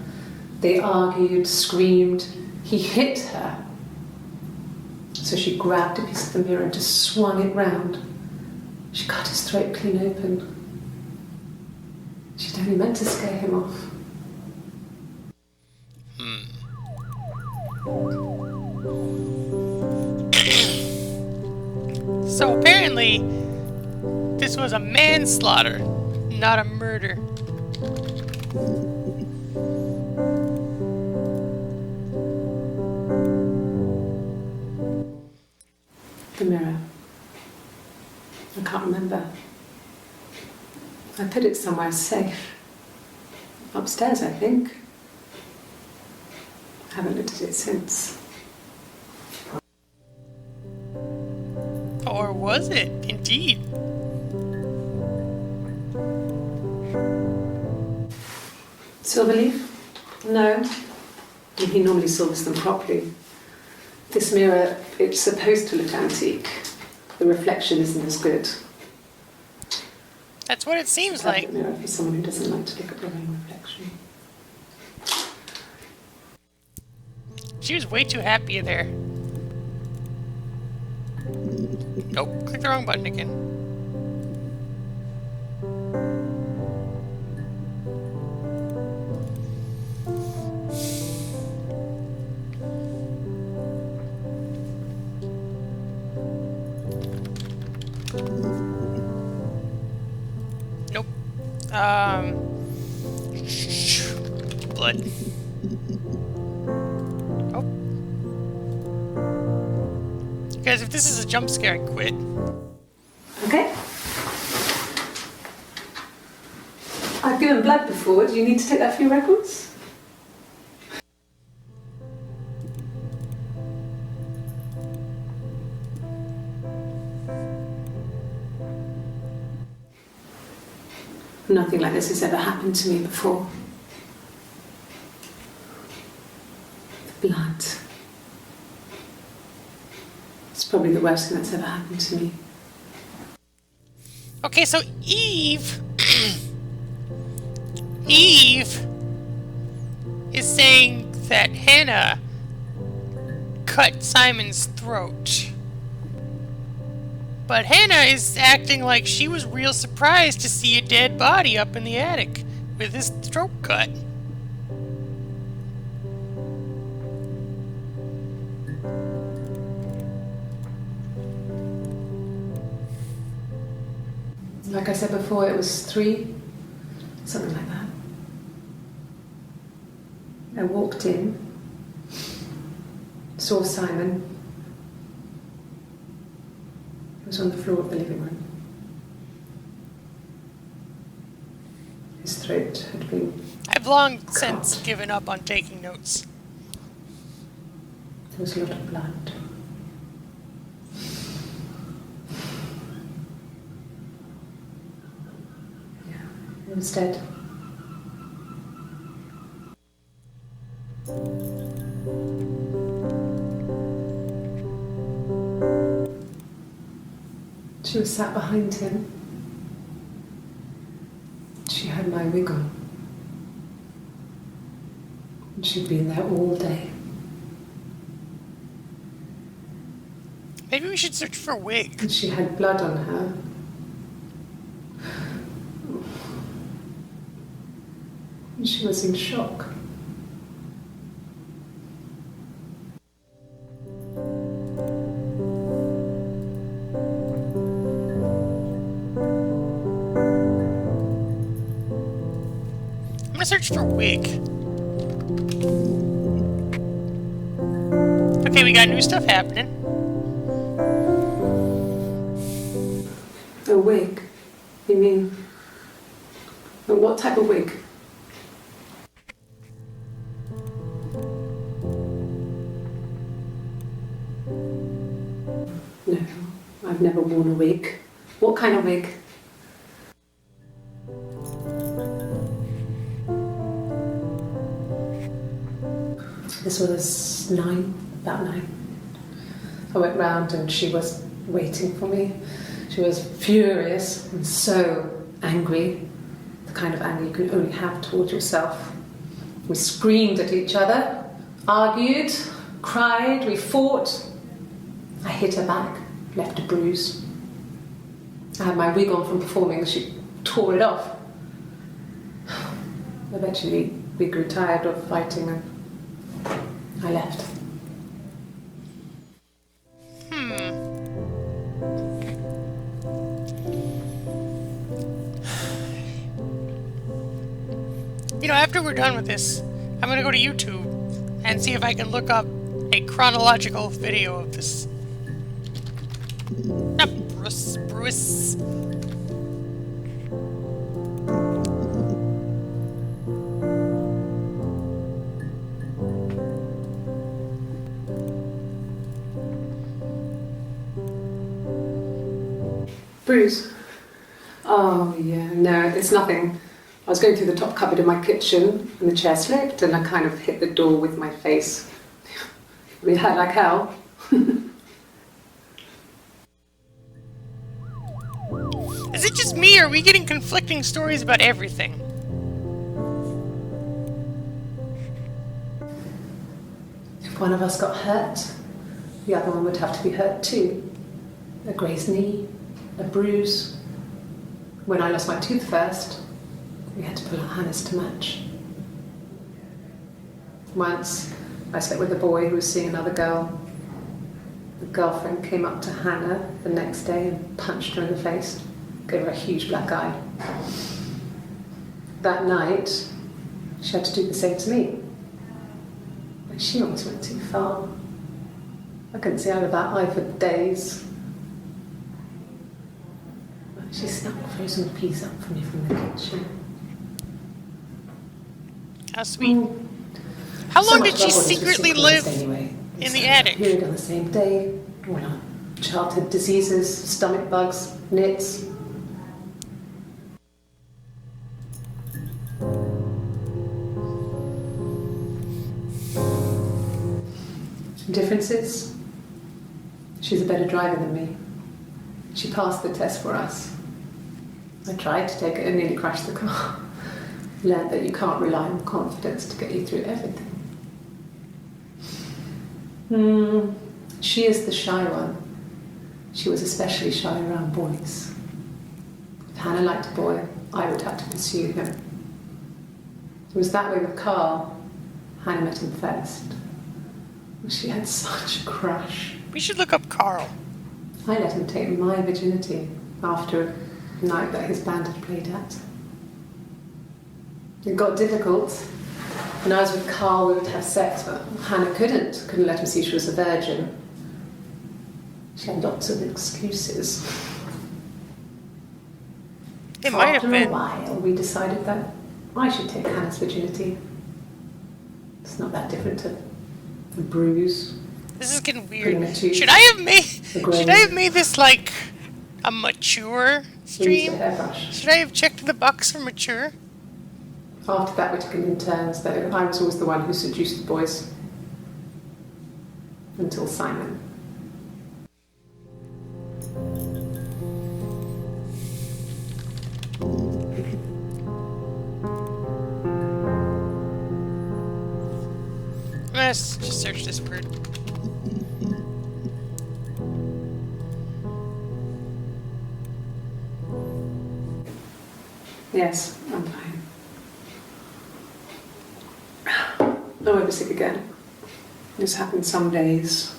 They argued, screamed. He hit her. So she grabbed a piece of the mirror and just swung it round. She cut his throat clean open. She'd only meant to scare him off. So apparently, this was a manslaughter, not a murder. The mirror. I can't remember. I put it somewhere safe. Upstairs, I think. I haven't looked at it since. Or was it, indeed? Silverleaf? No. He normally silvers them properly. This mirror, it's supposed to look antique. The reflection isn't as good. That's what it seems It's a like. mirror for someone who doesn't like to look at their own reflection. She was way too happy there. Nope, click the wrong button again. Nope. Blood. Oh. Guys, if this is a jump scare, I quit. Okay. I've given blood before. Do you need to take that for your records? Nothing like this has ever happened to me before. The blood. It's probably the worst thing that's ever happened to me. Okay, so Eve... Eve is saying that Hannah cut Simon's throat. But Hannah is acting like she was real surprised to see a dead body up in the attic with his throat cut. Like I said before, it was 3, something like that. I walked in, saw Simon. He was on the floor of the living room. His throat had been... I've long since given up on taking notes. There was a lot of blood. Yeah, he was dead. She was sat behind him. She had my wig on. And she'd been there all day. Maybe we should search for wig. And she had blood on her. And she was in shock. I'm gonna search for wig. Okay, we got new stuff happening. A wig? You mean... But what type of wig? No, I've never worn a wig. What kind of wig? This was about 9. I went round and she was waiting for me. She was furious and so angry, the kind of anger you can only have towards yourself. We screamed at each other, argued, cried, we fought. I hit her back, left a bruise. I had my wig on from performing and she tore it off. Eventually, we grew tired of fighting and I left. You know, after we're done with this, I'm gonna go to YouTube and see if I can look up a chronological video of this. Ah, Bruce. Bruce? Oh, yeah, no, it's nothing. I was going through the top cupboard in my kitchen and the chair slipped and I kind of hit the door with my face. I mean, it hurt like hell. Is it just me, or are we getting conflicting stories about everything? If one of us got hurt, the other one would have to be hurt too. a grazed knee, a bruise. When I lost my tooth first, we had to pull out Hannah's to match. Once, I slept with a boy who was seeing another girl. The girlfriend came up to Hannah the next day and punched her in the face, gave her a huge black eye. That night, she had to do the same to me. But she almost went too far. I couldn't see out of that eye for days. But she snuck a frozen pizza up for me from the kitchen. How sweet. How long did she secretly live anyway? in the attic? Period on the same day. Went on childhood diseases, stomach bugs, nits. Differences? She's a better driver than me. She passed the test for us. I tried to take it and nearly crashed the car. Learned that you can't rely on confidence to get you through everything. She is the shy one. She was especially shy around boys. If Hannah liked a boy, I would have to pursue him. It was that way with Carl. Hannah met him first. She had such a crush. We should look up Carl. I let him take my virginity after a night that his band had played at. It got difficult. When I was with Carl, we would have sex, but Hannah couldn't let him see she was a virgin. She had lots of excuses. It might have After a been. while, we decided that I should take Hannah's virginity. It's not that different to a bruise. This is getting Putting weird. a tooth, Should I have made grain. this like a mature We used stream? a hairbrush. Should I have checked the box for mature? After that, we took it in turns, though. I was always the one who seduced the boys. Until Simon. Let's just search this bird. Yes, I'm fine. I won't be sick again. This happens some days.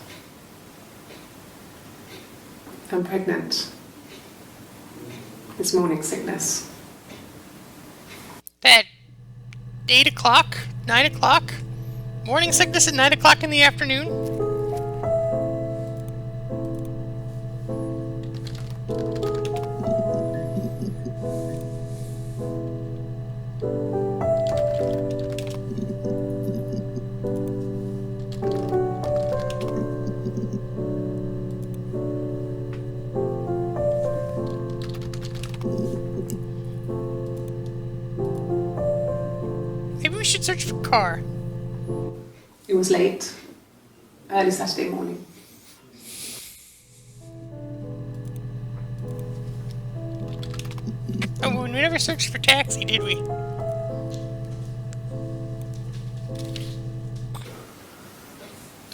I'm pregnant. It's morning sickness. At 8 o'clock? 9 o'clock? Morning sickness at 9 o'clock in the afternoon? Maybe we should search for car. It was late. Early Saturday morning. Oh, we never searched for taxi, did we?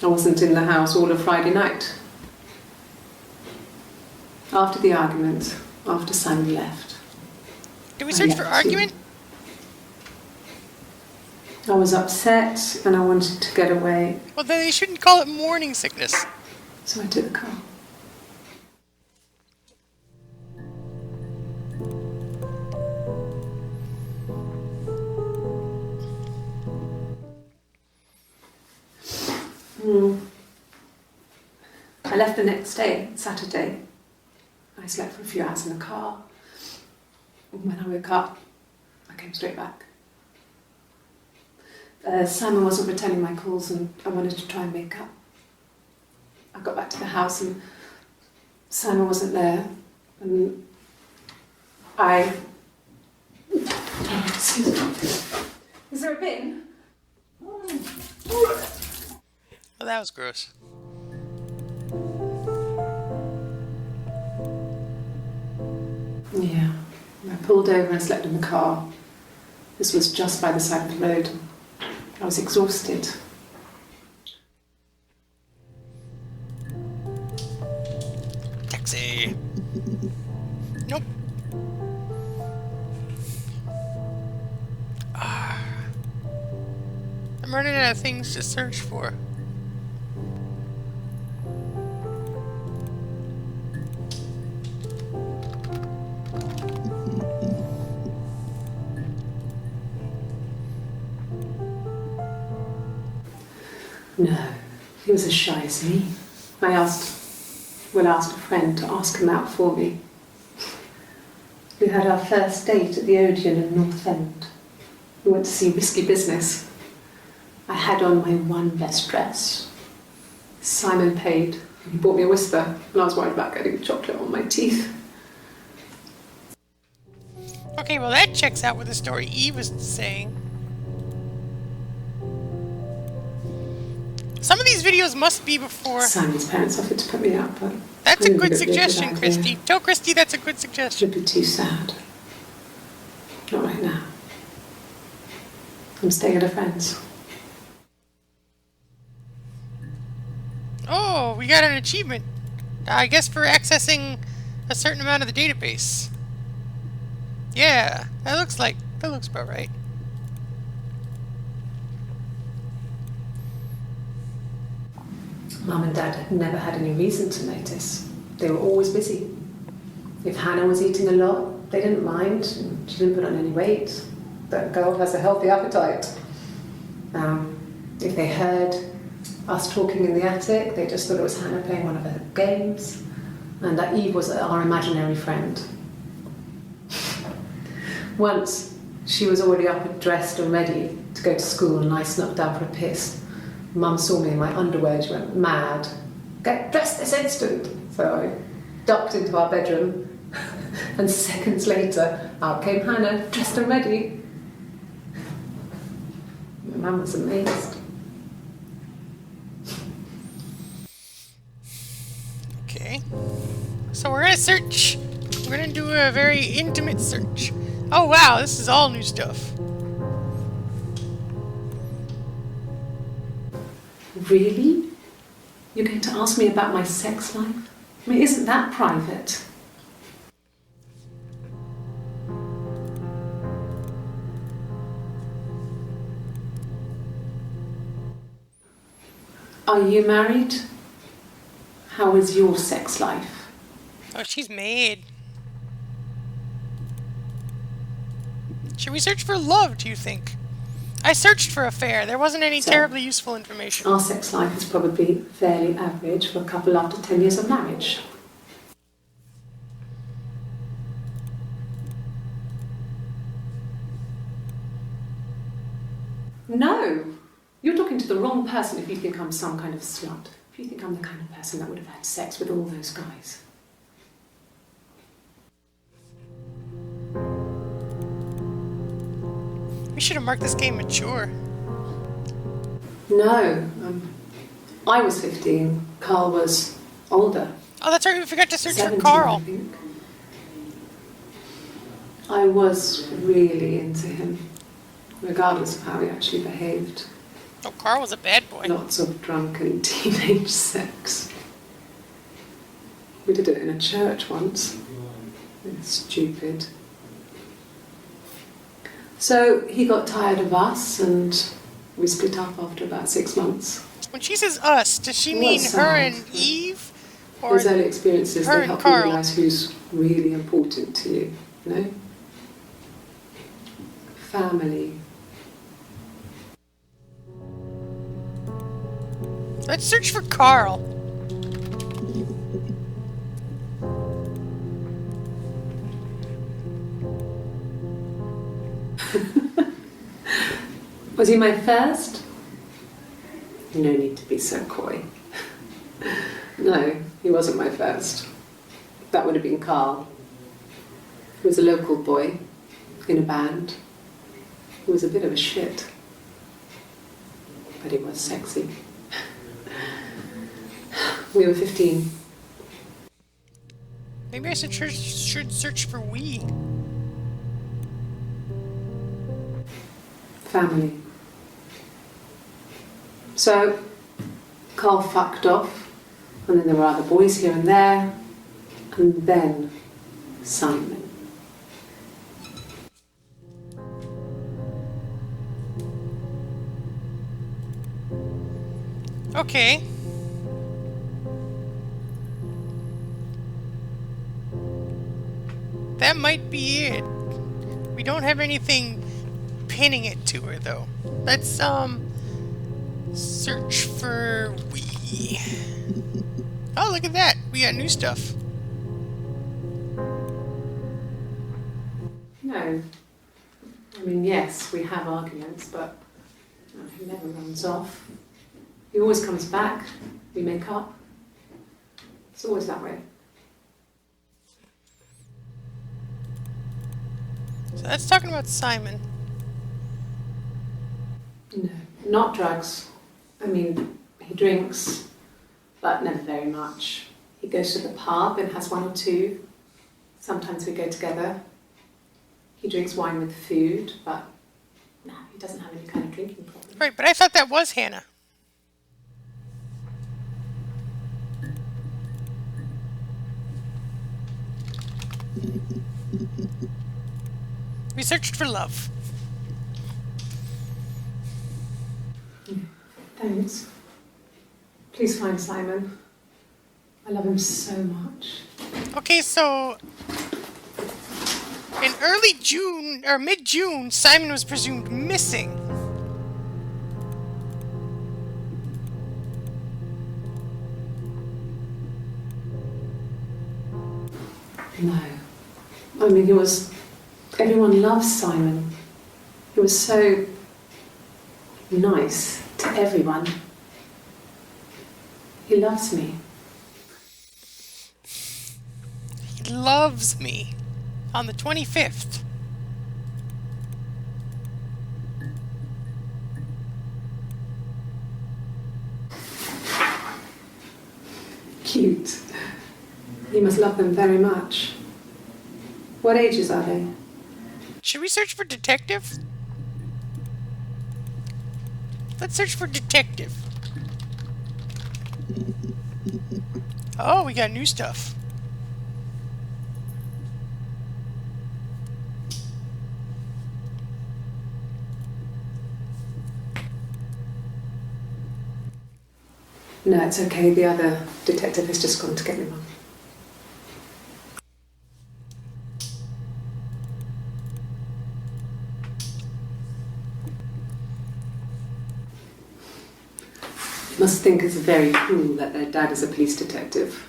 I wasn't in the house all of Friday night. After the argument, after Simon left, Did we I search for left too. argument? I was upset and I wanted to get away, Well, then they shouldn't call it morning sickness. so I took the car. I left the next day, Saturday. I slept for a few hours in the car. And when I woke up, I came straight back. Simon wasn't returning my calls and I wanted to try and make up. I got back to the house and Simon wasn't there. And I... Excuse me. Is there a bin? Oh, that was gross. Yeah. I pulled over and slept in the car. This was just by the side of the road. I was exhausted. Taxi. Nope. I'm running out of things to search for. No, he was as shy as me. I asked a friend to ask him out for me. We had our first date at the Odeon in North End. We went to see Risky Business. I had on my one best dress. Simon paid, and he bought me a whisper, and I was worried about getting chocolate on my teeth. Okay, well that checks out with the story Eve was saying. Some of these videos must be before. Simon's parents offered to put me up, but That's I a didn't good think it'd be suggestion, idea. Christy. Tell Christy that's a good suggestion. It'd be too sad. Not right now. I'm staying at a friend's. Oh, we got an achievement. I guess for accessing a certain amount of the database. Yeah, that looks about right. Mum and Dad had never had any reason to notice. They were always busy. If Hannah was eating a lot, they didn't mind. She didn't put on any weight. That girl has a healthy appetite. If they heard us talking in the attic, they just thought it was Hannah playing one of her games, and that Eve was our imaginary friend. Once, she was already up and dressed and ready to go to school, and I snuck down for a piss. Mum saw me in my underwear, she went mad. Get dressed this instant! So I ducked into our bedroom, and seconds later, out came Hannah, dressed and ready. Mum was amazed. Okay. So we're gonna search. We're gonna do a very intimate search. Oh wow, this is all new stuff. Really? You're going to ask me about my sex life? I mean, isn't that private? Are you married? How is your sex life? Oh, she's made. Should we search for love, do you think? I searched for affair. There wasn't any So- terribly useful information. Our sex life is probably fairly average for a couple after 10 years of marriage. No! You're talking to the wrong person if you think I'm some kind of slut. If you think I'm the kind of person that would have had sex with all those guys. We should have marked this game mature. No. I was 15. Carl was older. Oh, that's right. We forgot to search for 17, I Carl. think. I was really into him, regardless of how he actually behaved. Oh, Carl was a bad boy. Lots of drunken teenage sex. We did it in a church once. It's stupid. So he got tired of us and we split up after about 6 months. When she says us, does she Well, mean that's her sad. and Eve? Or Those early experiences, her they and help Carl. you realise who's really important to you, you know? Family. Let's search for Carl. Was he my first? No need to be so coy. No, he wasn't my first. That would have been Carl. He was a local boy in a band. He was a bit of a shit. But he was sexy. We were 15. Maybe I should search for we. Family. So, Carl fucked off, and then there were other boys here and there, and then Simon. Okay. That might be it. We don't have anything pinning it to her, though. Let's, search for we. Oh, look at that. We got new stuff. No. I mean, yes, we have arguments, but he never runs off. He always comes back. We make up. It's always that way. So that's talking about Simon. No, not drugs. I mean, he drinks, but never very much. He goes to the pub and has one or two. Sometimes we go together. He drinks wine with food, but no, he doesn't have any kind of drinking problem. Right, but I thought that was Hannah. We searched for love. Thanks. Please find Simon. I love him so much. Okay, so in early June or mid-June, Simon was presumed missing. No. I mean, he was... Everyone loves Simon. He was so nice to everyone. He loves me. He loves me. On the 25th. Cute. He must love them very much. What ages are they? Should we search for detective? Let's search for detective. Oh, we got new stuff. No, it's okay. The other detective has just gone to get me one. Must think it's very cool that their dad is a police detective.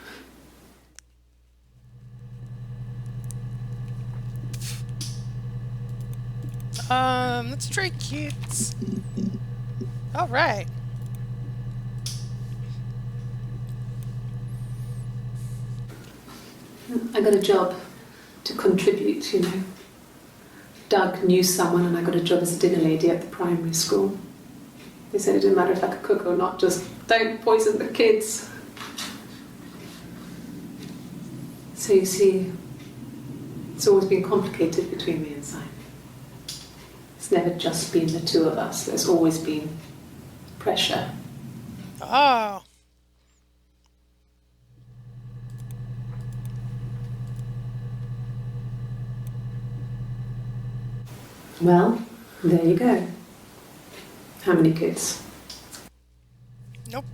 Let's try kids. All right. I got a job to contribute, you know. Doug knew someone and I got a job as a dinner lady at the primary school. They said it didn't matter if I could cook or not, just don't poison the kids. So you see, it's always been complicated between me and Simon. It's never just been the two of us. There's always been pressure. Oh. Well, there you go. How many kids? Nope.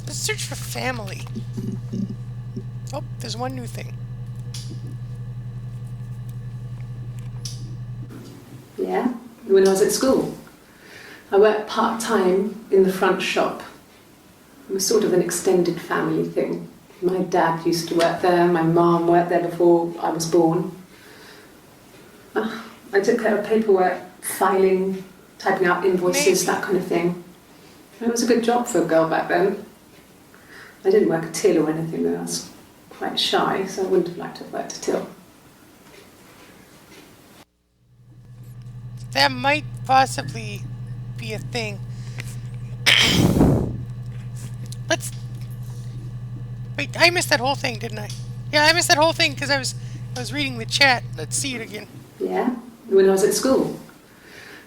Let's search for family. Oh, there's one new thing. Yeah, when I was at school. I worked part-time in the front shop. It was sort of an extended family thing. My dad used to work there, my mum worked there before I was born. I took care of paperwork, filing, typing out invoices, that kind of thing. It was a good job for a girl back then. I didn't work a till or anything though. I was quite shy, so I wouldn't have liked to have worked a till. That might possibly be a thing. Let's... Wait, I missed that whole thing, didn't I? Yeah, I missed that whole thing because I was reading the chat. Let's see it again. Yeah? when I was at school.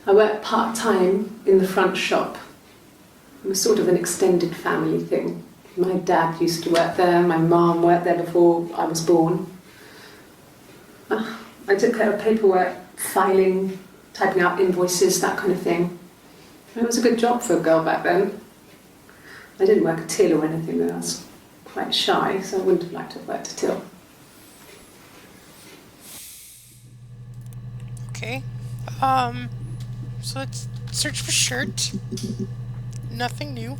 I worked part-time in the front shop. It was sort of an extended family thing. My dad used to work there, my mum worked there before I was born. I took care of paperwork, filing, typing out invoices, that kind of thing. It was a good job for a girl back then. I didn't work a till or anything though. I was quite shy, so I wouldn't have liked to have worked a till. Okay. So let's search for shirt. Nothing new.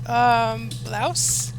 Blouse.